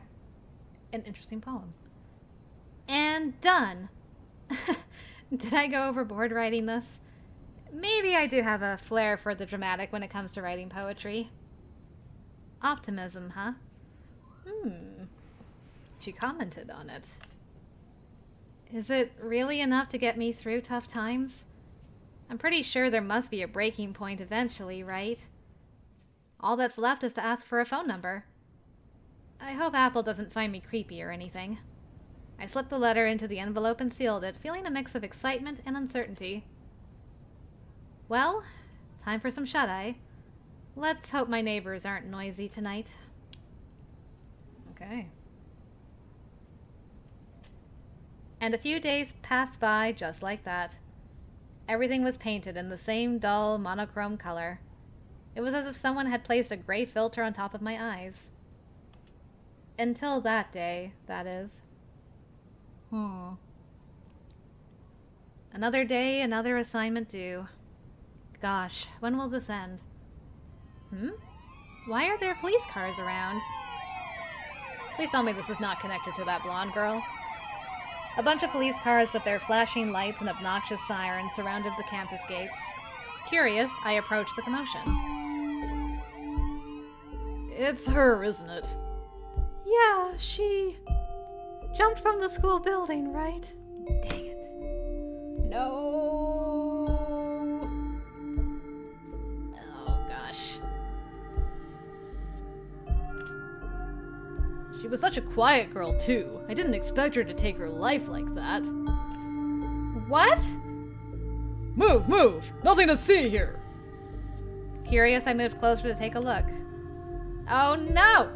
An interesting poem. And done. Did I go overboard writing this? Maybe I do have a flair for the dramatic when it comes to writing poetry. Optimism, huh? She commented on it. Is it really enough to get me through tough times? I'm pretty sure there must be a breaking point eventually, right? All that's left is to ask for a phone number. I hope Apple doesn't find me creepy or anything. I slipped the letter into the envelope and sealed it, feeling a mix of excitement and uncertainty. Well, time for some shut-eye. Let's hope my neighbors aren't noisy tonight. Okay. And a few days passed by just like that. Everything was painted in the same dull, monochrome color. It was as if someone had placed a gray filter on top of my eyes. Until that day, that is. Another day, another assignment due. Gosh, when will this end? Why are there police cars around? Please tell me this is not connected to that blonde girl. A bunch of police cars with their flashing lights and obnoxious sirens surrounded the campus gates. Curious, I approached the commotion. It's her, isn't it? Yeah, she jumped from the school building, right? Dang it. No! Oh, gosh. She was such a quiet girl, too. I didn't expect her to take her life like that. What? Move, move! Nothing to see here! Curious, I moved closer to take a look. Oh, no!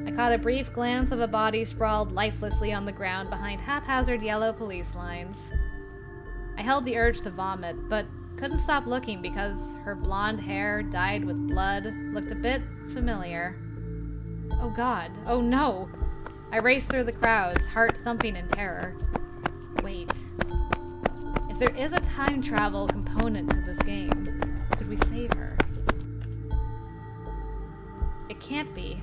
I caught a brief glance of a body sprawled lifelessly on the ground behind haphazard yellow police lines. I held the urge to vomit, but couldn't stop looking because her blonde hair, dyed with blood, looked a bit familiar. Oh God, oh no! I raced through the crowds, heart thumping in terror. Wait. If there is a time travel component to this game, could we save her? It can't be.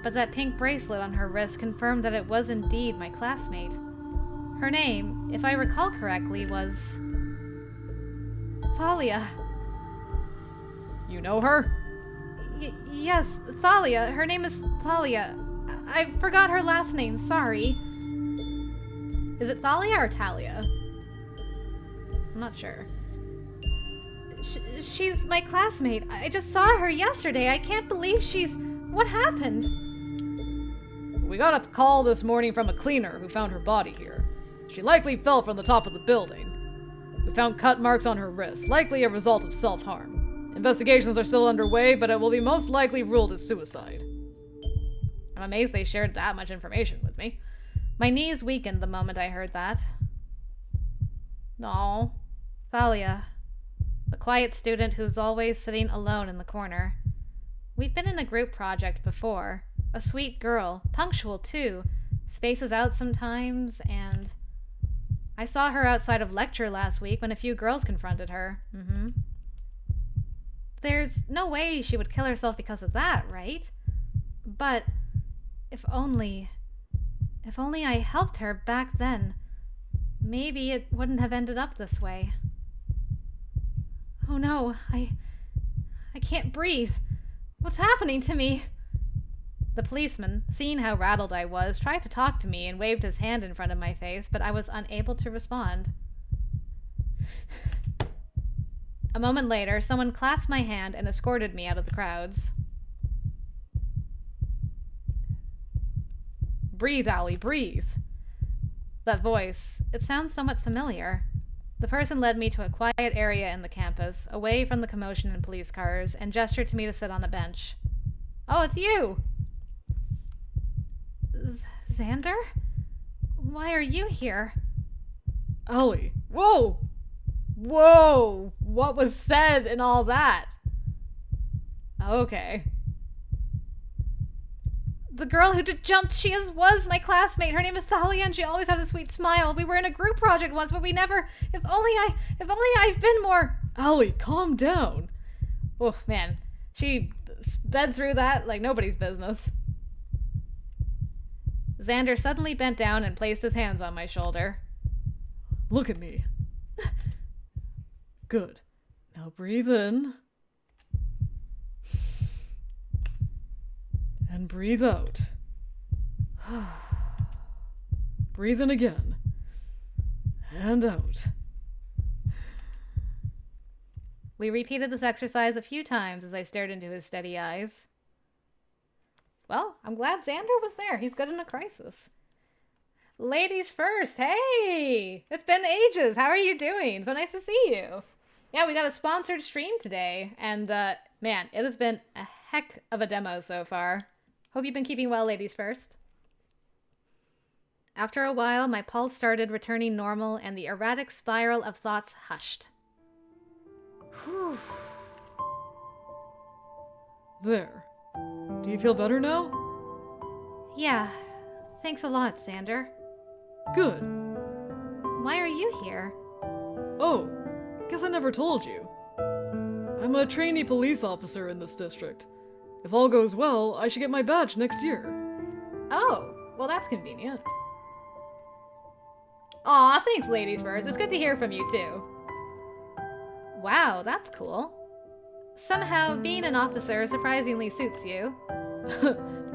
But that pink bracelet on her wrist confirmed that it was indeed my classmate. Her name, if I recall correctly, was... Thalia. You know her? Yes, Thalia. Her name is Thalia. I forgot her last name, sorry. Is it Thalia or Talia? I'm not sure. She's my classmate. I just saw her yesterday. I can't believe she's... What happened? We got a call this morning from a cleaner who found her body here. She likely fell from the top of the building. We found cut marks on her wrist, likely a result of self-harm. Investigations are still underway, but it will be most likely ruled as suicide. I'm amazed they shared that much information with me. My knees weakened the moment I heard that. No, Thalia, the quiet student who's always sitting alone in the corner. We've been in a group project before. A sweet girl, punctual too, spaces out sometimes, and... I saw her outside of lecture last week when a few girls confronted her. There's no way she would kill herself because of that, right? But if only I helped her back then, maybe it wouldn't have ended up this way. Oh no, I can't breathe. What's happening to me? The policeman, seeing how rattled I was, tried to talk to me and waved his hand in front of my face, but I was unable to respond. A moment later, someone clasped my hand and escorted me out of the crowds. Breathe, Allie, breathe. That voice, it sounds somewhat familiar. The person led me to a quiet area in the campus, away from the commotion and police cars, and gestured to me to sit on a bench. Oh, it's you! Xander? Why are you here? Allie, whoa! Whoa! What was said and all that? Okay. The girl who jumped, was my classmate. Her name is Thalia, and she always had a sweet smile. We were in a group project once, but we never... If only I've been more... Allie, calm down. Oh, man. She sped through that like nobody's business. Xander suddenly bent down and placed his hands on my shoulder. Look at me. Good. Now breathe in. And breathe out. Breathe in again. And out. We repeated this exercise a few times as I stared into his steady eyes. Well, I'm glad Xander was there. He's good in a crisis. Ladies first. Hey! It's been ages. How are you doing? So nice to see you. Yeah, we got a sponsored stream today. And, man, it has been a heck of a demo so far. Hope you've been keeping well, ladies first. After a while, my pulse started returning normal and the erratic spiral of thoughts hushed. Whew. There. Do you feel better now? Yeah. Thanks a lot, Xander. Good. Why are you here? Oh, guess I never told you. I'm a trainee police officer in this district. If all goes well, I should get my badge next year. Oh, Well, that's convenient. Aw, thanks, ladies first. It's good to hear from you, too. Wow, that's cool. Somehow, being an officer surprisingly suits you.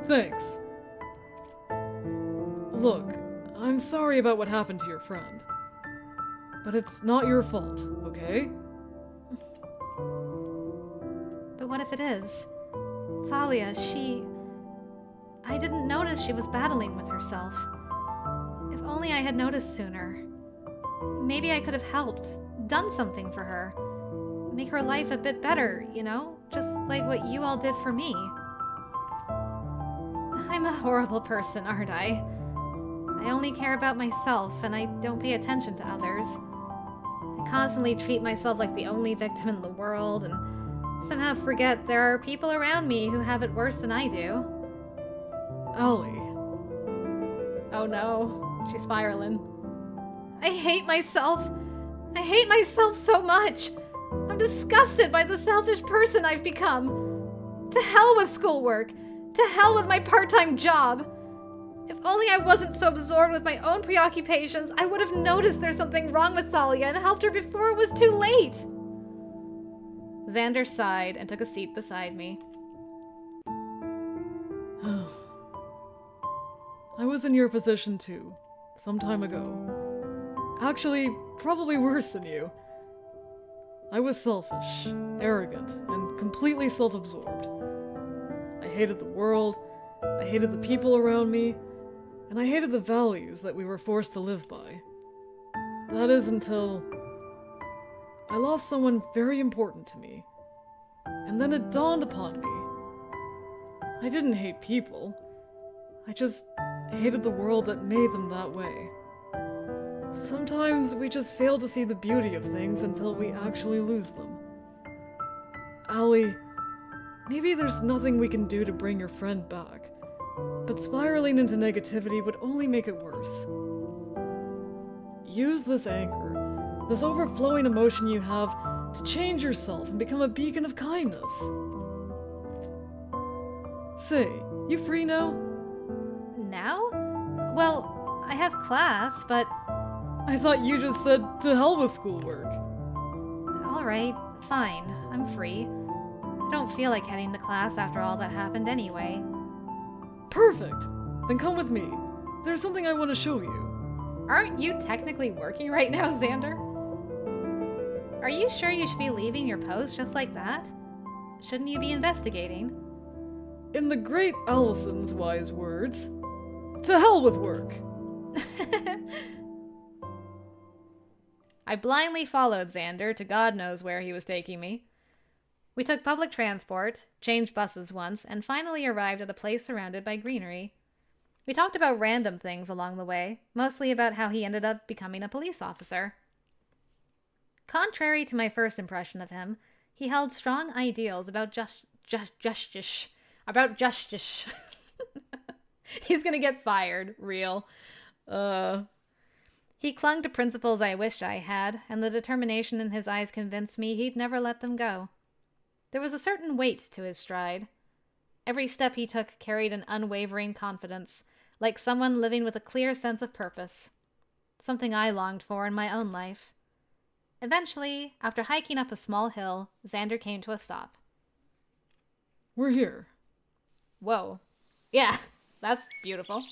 Thanks. Look, I'm sorry about what happened to your friend. But it's not your fault, okay? But what if it is? Thalia, I didn't notice she was battling with herself. If only I had noticed sooner. Maybe I could have helped, done something for her. Make her life a bit better, you know? Just like what you all did for me. I'm a horrible person, aren't I? I only care about myself, and I don't pay attention to others. I constantly treat myself like the only victim in the world, and somehow forget there are people around me who have it worse than I do. Allie. Oh no, she's spiraling. I hate myself. I hate myself so much. I'm disgusted by the selfish person I've become. To hell with schoolwork. To hell with my part-time job. If only I wasn't so absorbed with my own preoccupations, I would have noticed there's something wrong with Thalia and helped her before it was too late. Xander sighed and took a seat beside me. I was in your position too, some time ago. Actually, probably worse than you. I was selfish, arrogant, and completely self-absorbed. I hated the world, I hated the people around me, and I hated the values that we were forced to live by. That is until I lost someone very important to me. And then it dawned upon me. I didn't hate people. I just hated the world that made them that way. Sometimes we just fail to see the beauty of things until we actually lose them. Allie, maybe there's nothing we can do to bring your friend back, but spiraling into negativity would only make it worse. Use this anger, this overflowing emotion you have, to change yourself and become a beacon of kindness. Say, you free now? Now? Well, I have class, but... I thought you just said to hell with schoolwork. Alright, fine. I'm free. I don't feel like heading to class after all that happened anyway. Perfect! Then come with me. There's something I want to show you. Aren't you technically working right now, Xander? Are you sure you should be leaving your post just like that? Shouldn't you be investigating? In the great Allison's wise words, to hell with work! I blindly followed Xander to God knows where he was taking me. We took public transport, changed buses once, and finally arrived at a place surrounded by greenery. We talked about random things along the way, mostly about how he ended up becoming a police officer. Contrary to my first impression of him, he held strong ideals about justice. About justice. He's gonna get fired, real. He clung to principles I wished I had, and the determination in his eyes convinced me he'd never let them go. There was a certain weight to his stride. Every step he took carried an unwavering confidence, like someone living with a clear sense of purpose. Something I longed for in my own life. Eventually, after hiking up a small hill, Xander came to a stop. We're here. Whoa. Yeah, that's beautiful.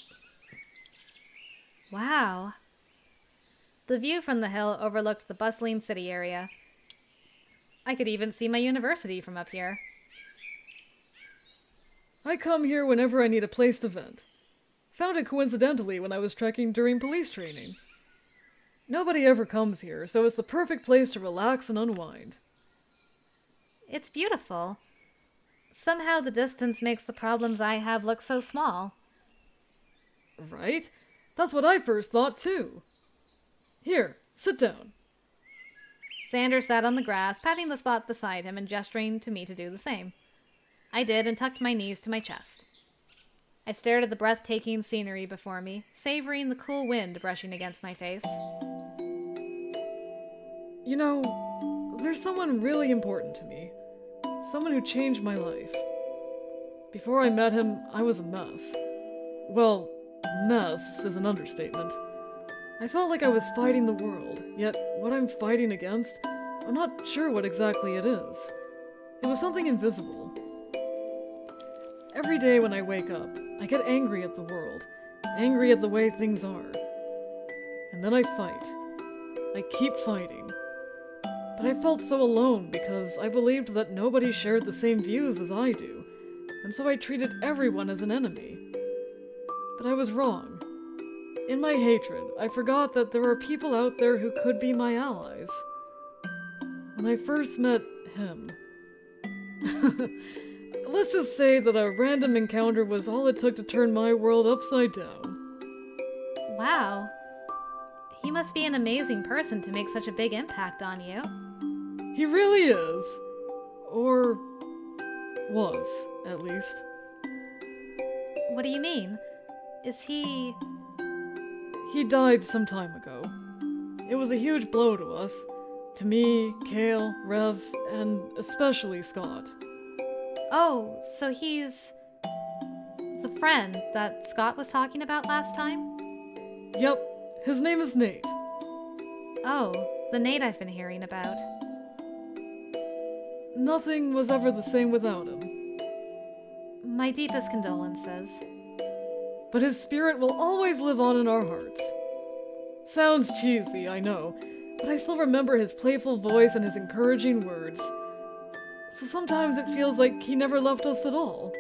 Wow. The view from the hill overlooked the bustling city area. I could even see my university from up here. I come here whenever I need a place to vent. Found it coincidentally when I was trekking during police training. Nobody ever comes here, so it's the perfect place to relax and unwind. It's beautiful. Somehow the distance makes the problems I have look so small. Right? That's what I first thought too. Here, sit down. Xander sat on the grass, patting the spot beside him and gesturing to me to do the same. I did and tucked my knees to my chest. I stared at the breathtaking scenery before me, savoring the cool wind brushing against my face. You know, there's someone really important to me. Someone who changed my life. Before I met him, I was a mess. Well, Mess is an understatement. I felt like I was fighting the world, yet what I'm fighting against, I'm not sure what exactly it is. It was something invisible. Every day when I wake up, I get angry at the world, angry at the way things are. And then I fight. I keep fighting. But I felt so alone because I believed that nobody shared the same views as I do, and so I treated everyone as an enemy. But I was wrong. In my hatred, I forgot that there are people out there who could be my allies. When I first met him, let's just say that a random encounter was all it took to turn my world upside down. Wow. He must be an amazing person to make such a big impact on you. He really is. Or was, at least. What do you mean? Is he... He died some time ago. It was a huge blow to us. To me, Kale, Rev, and especially Scott. Oh, so he's... the friend that Scott was talking about last time? Yep, his name is Nate. Oh, the Nate I've been hearing about. Nothing was ever the same without him. My deepest condolences. But his spirit will always live on in our hearts. Sounds cheesy, I know, but I still remember his playful voice and his encouraging words. So sometimes it feels like he never left us at all.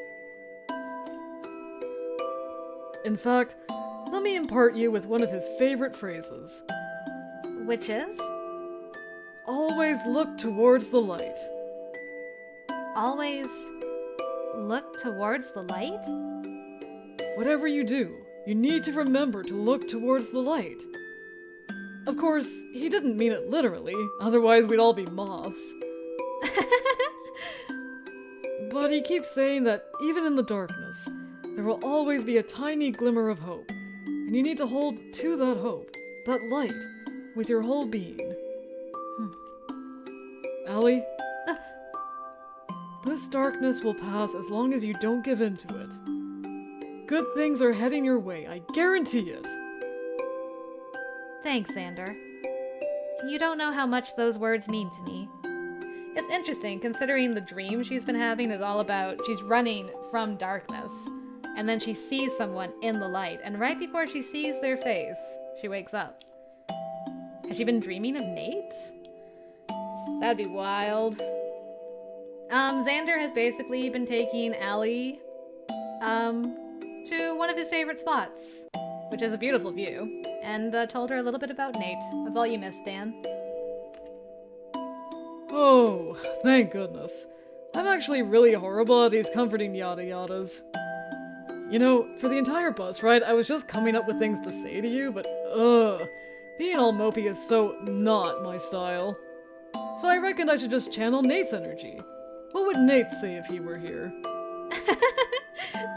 In fact, let me impart you with one of his favorite phrases. Which is? Always look towards the light. Always look towards the light? Whatever you do, you need to remember to look towards the light. Of course, he didn't mean it literally, otherwise we'd all be moths. But he keeps saying that even in the darkness, there will always be a tiny glimmer of hope, and you need to hold to that hope, that light, with your whole being. Allie, this darkness will pass as long as you don't give in to it. Good things are heading your way, I guarantee it. Thanks, Xander. You don't know how much those words mean to me. It's interesting, considering the dream she's been having is all about she's running from darkness, and then she sees someone in the light, and right before she sees their face, she wakes up. Has she been dreaming of Nate? That'd be wild. Xander has basically been taking Allie, to one of his favorite spots, which is a beautiful view, and told her a little bit about Nate. That's all you missed, Dan. Oh, thank goodness. I'm actually really horrible at these comforting yada yadas. You know, for the entire bus ride, I was just coming up with things to say to you, but being all mopey is so not my style. So I reckoned I should just channel Nate's energy. What would Nate say if he were here?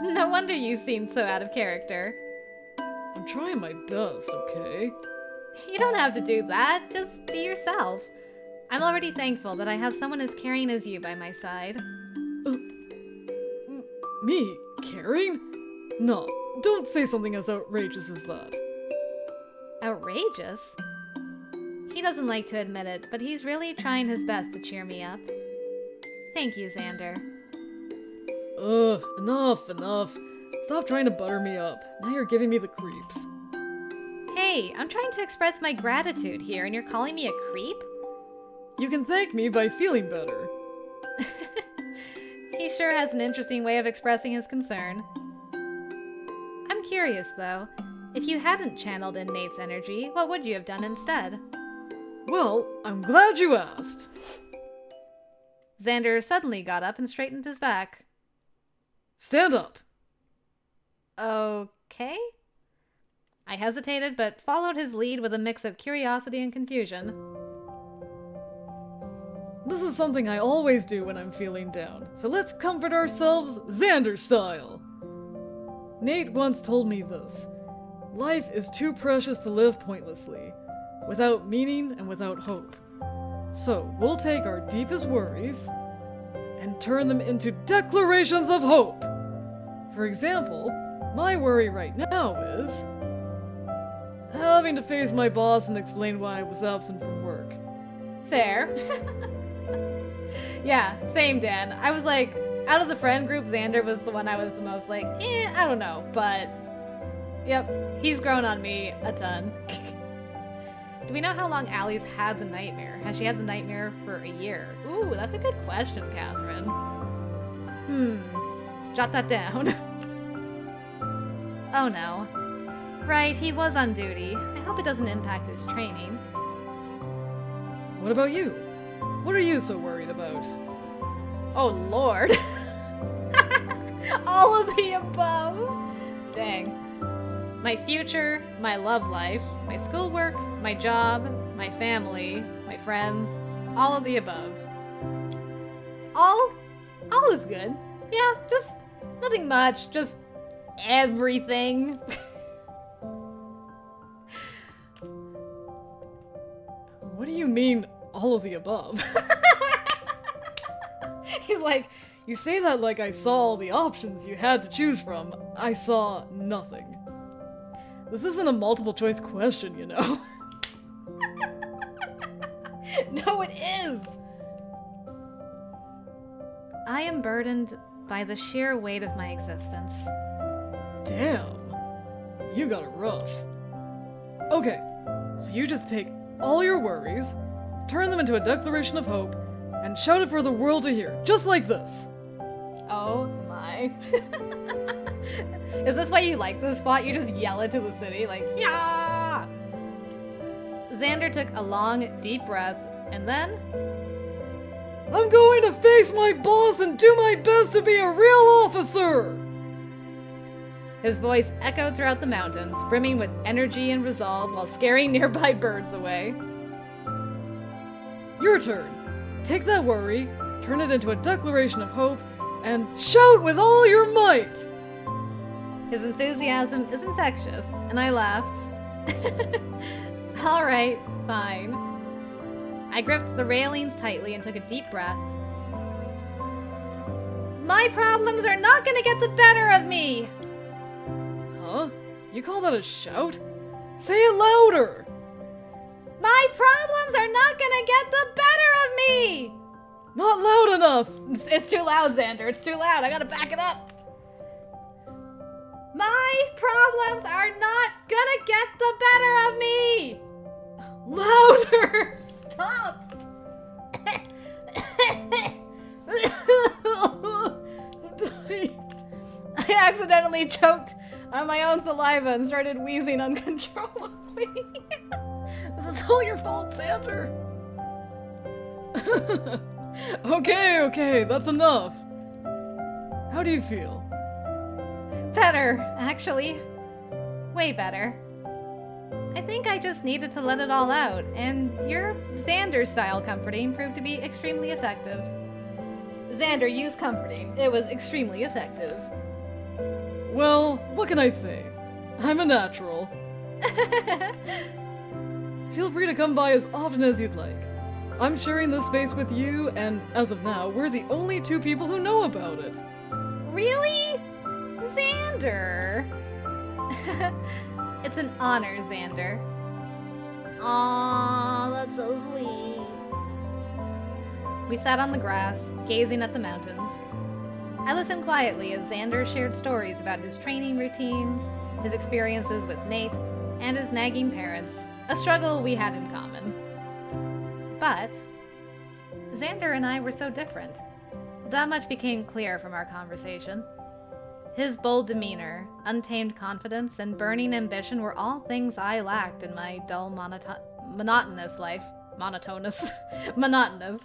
No wonder you seem so out of character. I'm trying my best, okay? You don't have to do that, just be yourself. I'm already thankful that I have someone as caring as you by my side. Me? Caring? No, don't say something as outrageous as that. Outrageous? He doesn't like to admit it, but he's really trying his best to cheer me up. Thank you, Xander. Enough. Stop trying to butter me up. Now you're giving me the creeps. Hey, I'm trying to express my gratitude here, and you're calling me a creep? You can thank me by feeling better. He sure has an interesting way of expressing his concern. I'm curious, though. If you hadn't channeled in Nate's energy, what would you have done instead? Well, I'm glad you asked. Xander suddenly got up and straightened his back. Stand up. Okay? I hesitated, but followed his lead with a mix of curiosity and confusion. This is something I always do when I'm feeling down, so let's comfort ourselves Xander style. Nate once told me this. Life is too precious to live pointlessly, without meaning and without hope. So we'll take our deepest worries and turn them into declarations of hope. For example, My worry right now is having to face my boss and explain why I was absent from work. Fair. Yeah, same, Dan. I was like, out of the friend group, Xander was the one I was the most like, I don't know. But, yep, he's grown on me a ton. Do we know how long Allie's had the nightmare? Has she had the nightmare for a year? Ooh, that's a good question, Catherine. Jot that down. Oh no. Right, he was on duty. I hope it doesn't impact his training. What about you? What are you so worried about? Oh lord. All of the above. Dang. My future, my love life, my schoolwork, my job, my family, my friends, all of the above. All is good. Yeah, just nothing much, just everything. What do you mean, all of the above? He's like, You say that like I saw all the options you had to choose from. I saw nothing. This isn't a multiple choice question, you know? no, it is. I am burdened by the sheer weight of my existence. Damn. You got it rough. Okay, so you just take all your worries, turn them into a declaration of hope, and shout it for the world to hear, just like this. Oh my. Is this why you like this spot? You just yell it to the city, like, yeah! Xander took a long, deep breath, and then... I'm going to face my boss and do my best to be a real officer! His voice echoed throughout the mountains, brimming with energy and resolve while scaring nearby birds away. Your turn. Take that worry, turn it into a declaration of hope, and shout with all your might! His enthusiasm is infectious, and I laughed. All right, fine. I gripped the railings tightly and took a deep breath. My problems are not gonna get the better of me! Huh? You call that a shout? Say it louder! My problems are not gonna get the better of me! Not loud enough! It's too loud, Xander. It's too loud. I gotta back it up. My problems are not gonna get the better of me! Louder! Stop! I'm dying. I accidentally choked on my own saliva and started wheezing uncontrollably. This is all your fault, Xander. Okay, that's enough. How do you feel? Better, actually. Way better. I think I just needed to let it all out, and your Xander-style comforting proved to be extremely effective. Xander used comforting. It was extremely effective. Well, what can I say? I'm a natural. Feel free to come by as often as you'd like. I'm sharing this space with you, and as of now, we're the only two people who know about it. Really? Xander? It's an honor, Xander. Aww, that's so sweet. We sat on the grass, gazing at the mountains. I listened quietly as Xander shared stories about his training routines, his experiences with Nate, and his nagging parents, a struggle we had in common. But Xander and I were so different. That much became clear from our conversation. His bold demeanor, untamed confidence, and burning ambition were all things I lacked in my dull, monotonous life. Monotonous. Monotonous.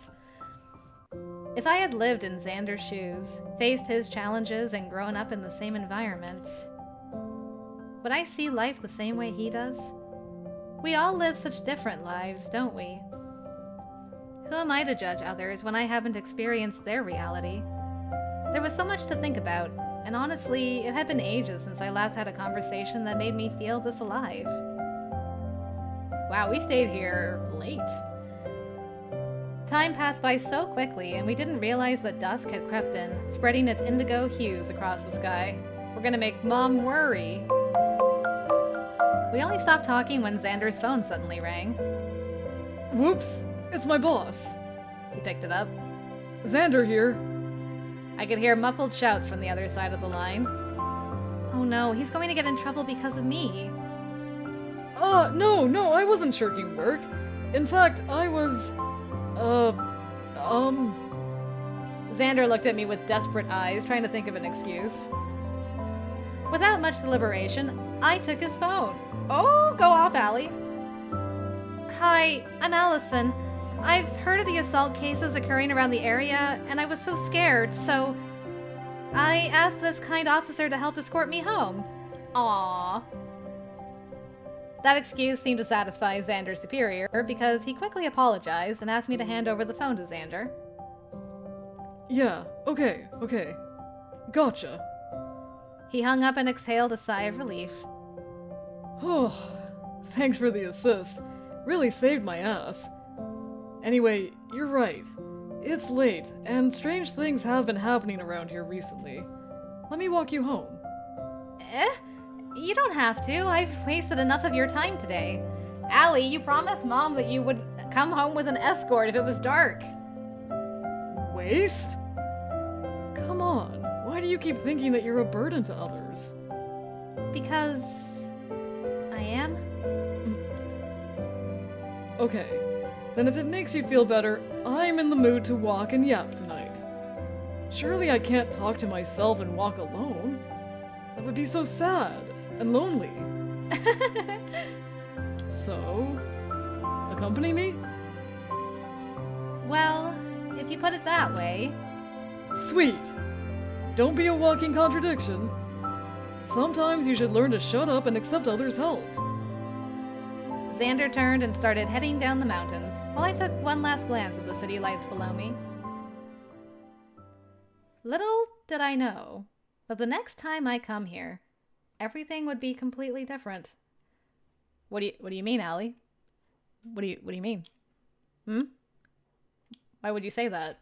If I had lived in Xander's shoes, faced his challenges, and grown up in the same environment, would I see life the same way he does? We all live such different lives, don't we? Who am I to judge others when I haven't experienced their reality? There was so much to think about, and honestly, it had been ages since I last had a conversation that made me feel this alive. Wow, we stayed here late. Time passed by so quickly, and we didn't realize that dusk had crept in, spreading its indigo hues across the sky. We're gonna make Mom worry. We only stopped talking when Xander's phone suddenly rang. Whoops, it's my boss. He picked it up. Xander here. I could hear muffled shouts from the other side of the line. Oh no, he's going to get in trouble because of me. No, I wasn't shirking work. In fact, I was, Xander looked at me with desperate eyes, trying to think of an excuse. Without much deliberation, I took his phone. Oh, go off, Allie. Hi, I'm Allison. I've heard of the assault cases occurring around the area, and I was so scared, so I asked this kind officer to help escort me home. Aww. That excuse seemed to satisfy Xander's superior, because he quickly apologized and asked me to hand over the phone to Xander. Yeah, okay. Gotcha. He hung up and exhaled a sigh of relief. Oh, thanks for the assist. Really saved my ass. Anyway, you're right. It's late, and strange things have been happening around here recently. Let me walk you home. You don't have to. I've wasted enough of your time today. Allie, you promised Mom that you would come home with an escort if it was dark. Waste? Come on, why do you keep thinking that you're a burden to others? Because I am? Okay, then if it makes you feel better, I'm in the mood to walk and yap tonight. Surely I can't talk to myself and walk alone. That would be so sad and lonely. So, accompany me? Well, if you put it that way. Sweet! Don't be a walking contradiction. Sometimes you should learn to shut up and accept others' help. Xander turned and started heading down the mountains, while I took one last glance at the city lights below me. Little did I know that the next time I come here, everything would be completely different. What do you mean, Allie? What do you mean? Why would you say that?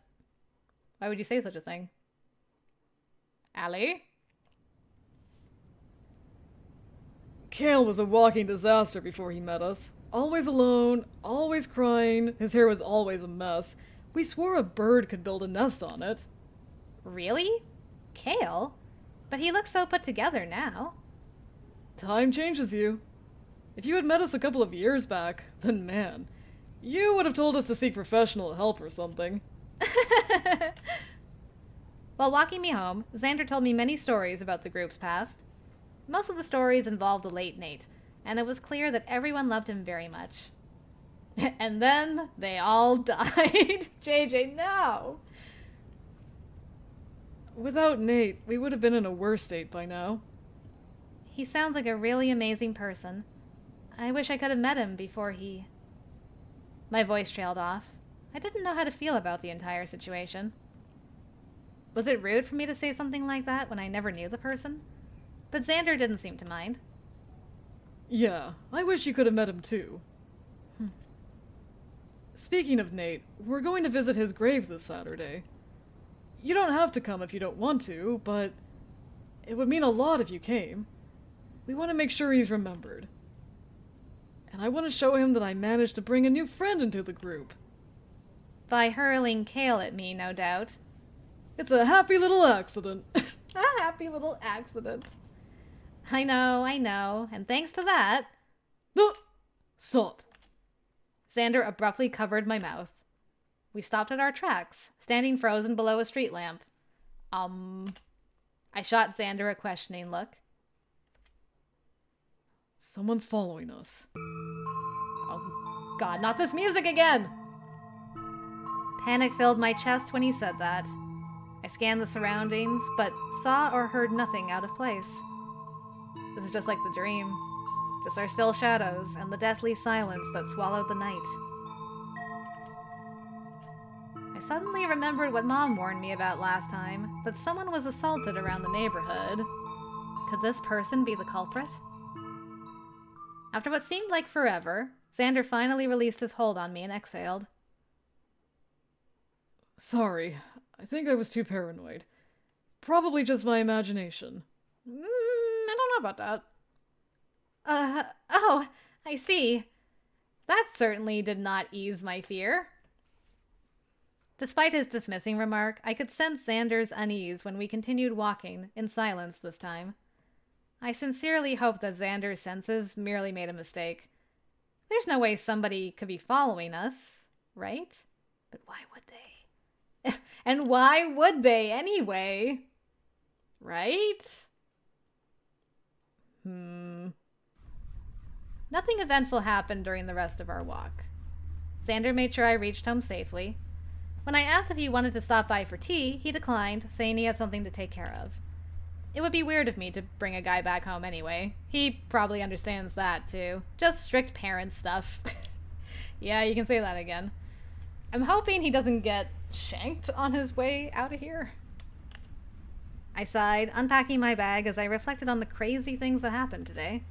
Why would you say such a thing? Allie? Kale was a walking disaster before he met us. Always alone, always crying, his hair was always a mess. We swore a bird could build a nest on it. Really? Kale? But he looks so put together now. Time changes you. If you had met us a couple of years back, then man, you would have told us to seek professional help or something. While walking me home, Xander told me many stories about the group's past. Most of the stories involved the late Nate, and it was clear that everyone loved him very much. And then they all died. JJ, no! Without Nate, we would have been in a worse state by now. He sounds like a really amazing person. I wish I could have met him before he... My voice trailed off. I didn't know how to feel about the entire situation. Was it rude for me to say something like that when I never knew the person? But Xander didn't seem to mind. Yeah, I wish you could have met him too. Speaking of Nate, we're going to visit his grave this Saturday. You don't have to come if you don't want to, but it would mean a lot if you came. We want to make sure he's remembered. And I want to show him that I managed to bring a new friend into the group. By hurling Kale at me, no doubt. It's a happy little accident. A happy little accident. I know, and thanks to that... No! Stop. Xander abruptly covered my mouth. We stopped at our tracks, standing frozen below a street lamp. I shot Xander a questioning look. Someone's following us. Oh, God, not this music again! Panic filled my chest when he said that. I scanned the surroundings, but saw or heard nothing out of place. This is just like the dream. Just our still shadows and the deathly silence that swallowed the night. I suddenly remembered what Mom warned me about last time, that someone was assaulted around the neighborhood. Could this person be the culprit? After what seemed like forever, Xander finally released his hold on me and exhaled. Sorry, I think I was too paranoid. Probably just my imagination. I don't know about that. Oh, I see. That certainly did not ease my fear. Despite his dismissing remark, I could sense Xander's unease when we continued walking, in silence this time. I sincerely hope that Xander's senses merely made a mistake. There's no way somebody could be following us, right? But why would they? And why would they anyway? Right? Nothing eventful happened during the rest of our walk. Xander made sure I reached home safely. When I asked if he wanted to stop by for tea, he declined, saying he had something to take care of. It would be weird of me to bring a guy back home anyway. He probably understands that, too. Just strict parent stuff. Yeah, you can say that again. I'm hoping he doesn't get shanked on his way out of here. I sighed, unpacking my bag as I reflected on the crazy things that happened today.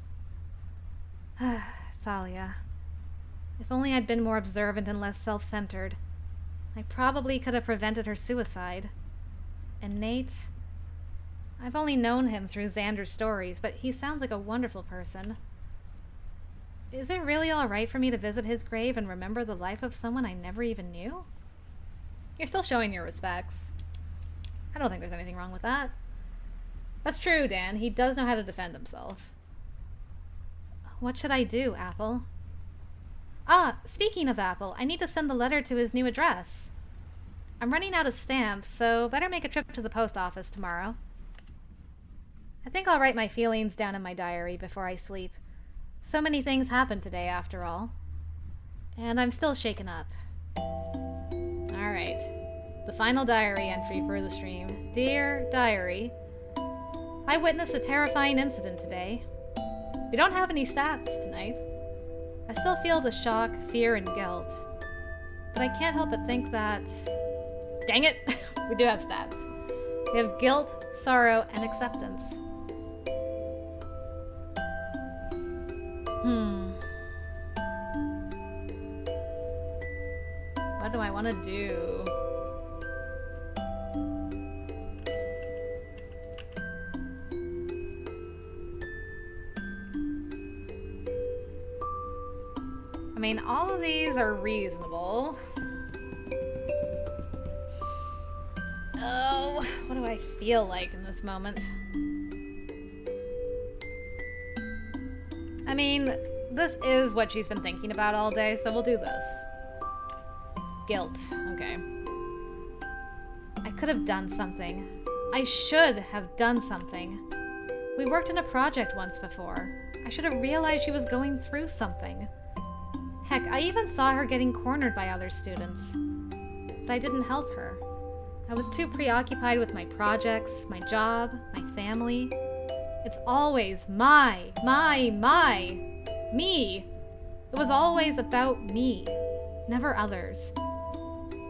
Thalia. If only I'd been more observant and less self-centered. I probably could have prevented her suicide. And Nate... I've only known him through Xander's stories, but he sounds like a wonderful person. Is it really all right for me to visit his grave and remember the life of someone I never even knew? You're still showing your respects. I don't think there's anything wrong with that. That's true, Dan. He does know how to defend himself. What should I do, Apple? Ah, speaking of Apple, I need to send the letter to his new address. I'm running out of stamps, so better make a trip to the post office tomorrow. I think I'll write my feelings down in my diary before I sleep. So many things happened today, after all. And I'm still shaken up. Alright. The final diary entry for the stream. Dear Diary, I witnessed a terrifying incident today. We don't have any stats tonight. I still feel the shock, fear, and guilt. But I can't help but think that... Dang it! We do have stats. We have guilt, sorrow, and acceptance. What do I want to do? I mean, all of these are reasonable. Oh, what do I feel like in this moment? I mean, this is what she's been thinking about all day, so we'll do this. Guilt. Okay. I could have done something. I should have done something. We worked on a project once before. I should have realized she was going through something. Heck, I even saw her getting cornered by other students. But I didn't help her. I was too preoccupied with my projects, my job, my family. It's always me. It was always about me, never others.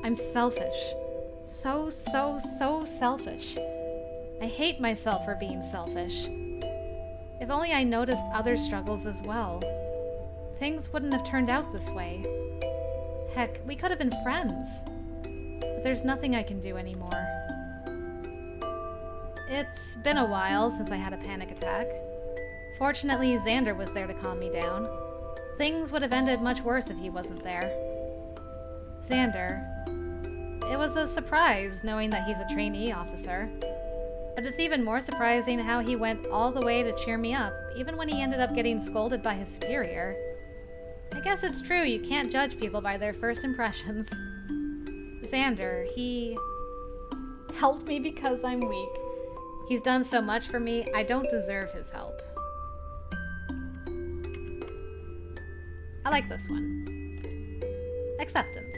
I'm selfish. So selfish. I hate myself for being selfish. If only I noticed other struggles as well. Things wouldn't have turned out this way. Heck, we could have been friends. But there's nothing I can do anymore. It's been a while since I had a panic attack. Fortunately, Xander was there to calm me down. Things would have ended much worse if he wasn't there. Xander. It was a surprise knowing that he's a trainee officer. But it's even more surprising how he went all the way to cheer me up, even when he ended up getting scolded by his superior. I guess it's true, you can't judge people by their first impressions. Xander, he helped me because I'm weak. He's done so much for me, I don't deserve his help. I like this one. Acceptance.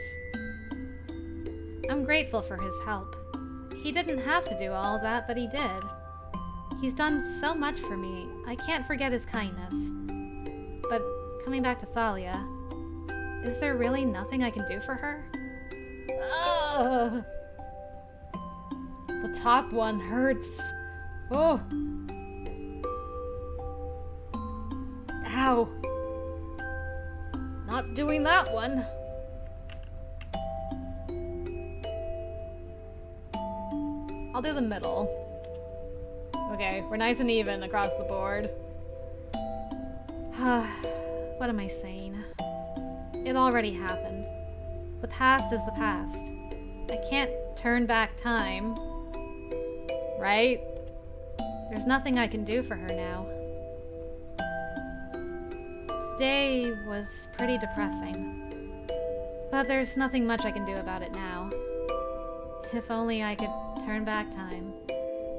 I'm grateful for his help. He didn't have to do all that, but he did. He's done so much for me, I can't forget his kindness. But coming back to Thalia, is there really nothing I can do for her? Ugh. The top one hurts. Oh. Ow. Not doing that one. I'll do the middle, Okay, we're nice and even across the board. What am I saying? It already happened. The past is the past. I can't turn back time. Right? There's nothing I can do for her now. Today was pretty depressing. But there's nothing much I can do about it now. If only I could turn back time.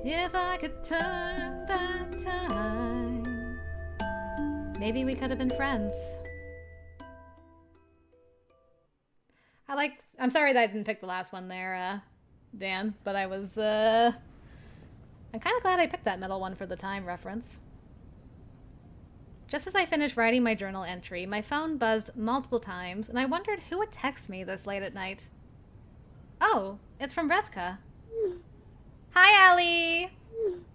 If I could turn back time. Maybe we could have been friends. I'm sorry that I didn't pick the last one there, Dan, but I'm kind of glad I picked that middle one for the time reference. Just as I finished writing my journal entry, my phone buzzed multiple times, and I wondered who would text me this late at night. Oh, it's from Revka. Hi, Allie!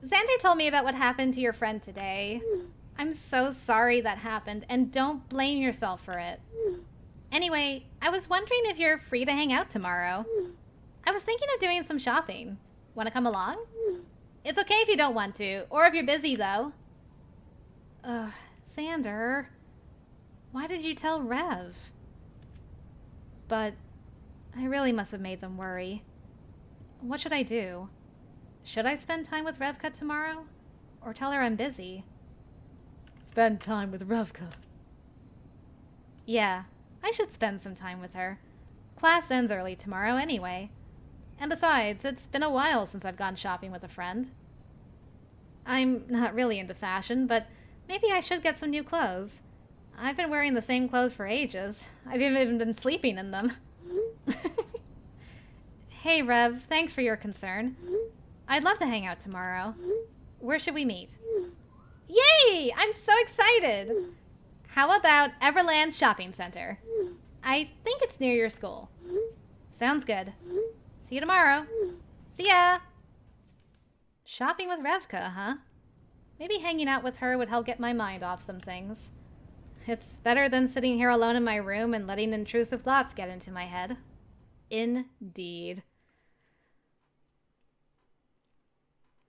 Xander told me about what happened to your friend today. I'm so sorry that happened, and don't blame yourself for it. Anyway, I was wondering if you're free to hang out tomorrow. I was thinking of doing some shopping. Want to come along? It's okay if you don't want to, or if you're busy, though. Xander, why did you tell Rev? But I really must have made them worry. What should I do? Should I spend time with Revka tomorrow? Or tell her I'm busy? Spend time with Revka. Yeah, I should spend some time with her. Class ends early tomorrow anyway. And besides, it's been a while since I've gone shopping with a friend. I'm not really into fashion, but maybe I should get some new clothes. I've been wearing the same clothes for ages. I've even been sleeping in them. Hey, Rev, thanks for your concern. I'd love to hang out tomorrow. Where should we meet? Yay! I'm so excited! How about Everland Shopping Center? I think it's near your school. Sounds good. See you tomorrow. See ya! Shopping with Revka, huh? Maybe hanging out with her would help get my mind off some things. It's better than sitting here alone in my room and letting intrusive thoughts get into my head. Indeed.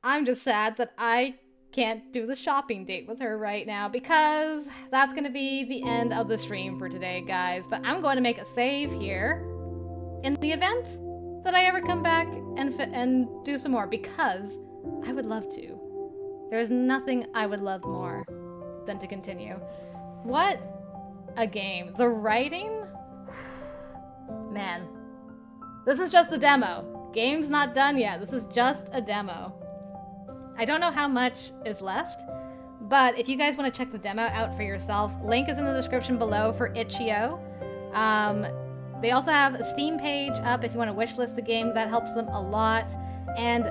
I'm just sad that I can't do the shopping date with her right now because that's going to be the end of the stream for today, guys. But I'm going to make a save here in the event that I ever come back and do some more because I would love to. There's nothing I would love more than to continue. What a game. The writing? Man. This is just the demo. Game's not done yet. This is just a demo. I don't know how much is left, but if you guys want to check the demo out for yourself, link is in the description below for itch.io. They also have a Steam page up if you want to wishlist the game. That helps them a lot. And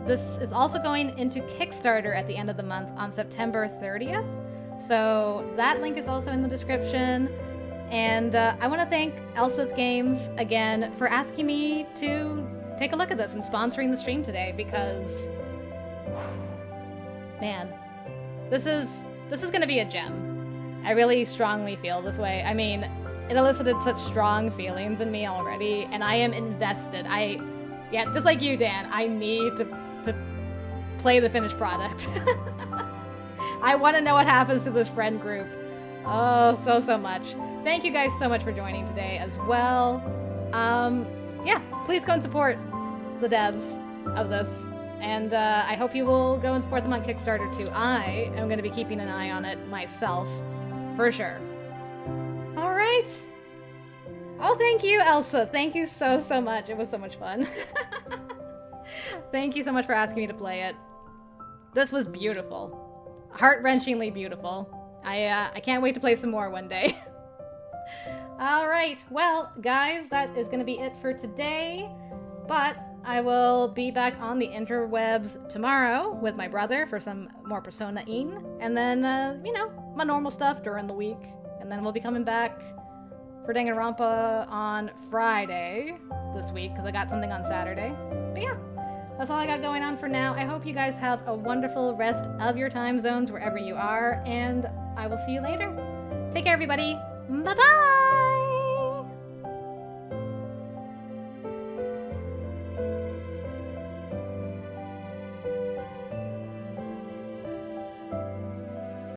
this is also going into Kickstarter at the end of the month on September 30th. So that link is also in the description. And I want to thank Elsith Games again for asking me to take a look at this and sponsoring the stream today because, man, this is going to be a gem. I really strongly feel this way. I mean, it elicited such strong feelings in me already, and I am invested. Yeah, just like you, Dan, I need to play the finished product. I want to know what happens to this friend group. Oh, so much. Thank you guys so much for joining today as well. Yeah, please go and support the devs of this. And I hope you will go and support them on Kickstarter too. I am going to be keeping an eye on it myself, for sure. All right. Oh, thank you, Elsa. Thank you so much. It was so much fun. Thank you so much for asking me to play it. This was beautiful. Heart-wrenchingly beautiful. I can't wait to play some more one day. All right. Well, guys, that is going to be it for today. But I will be back on the interwebs tomorrow with my brother for some more Persona-ing. And then, you know, my normal stuff during the week. And then we'll be coming back for Danganronpa on Friday this week because I got something on Saturday. But yeah, that's all I got going on for now. I hope you guys have a wonderful rest of your time zones wherever you are. And I will see you later. Take care, everybody. Bye-bye!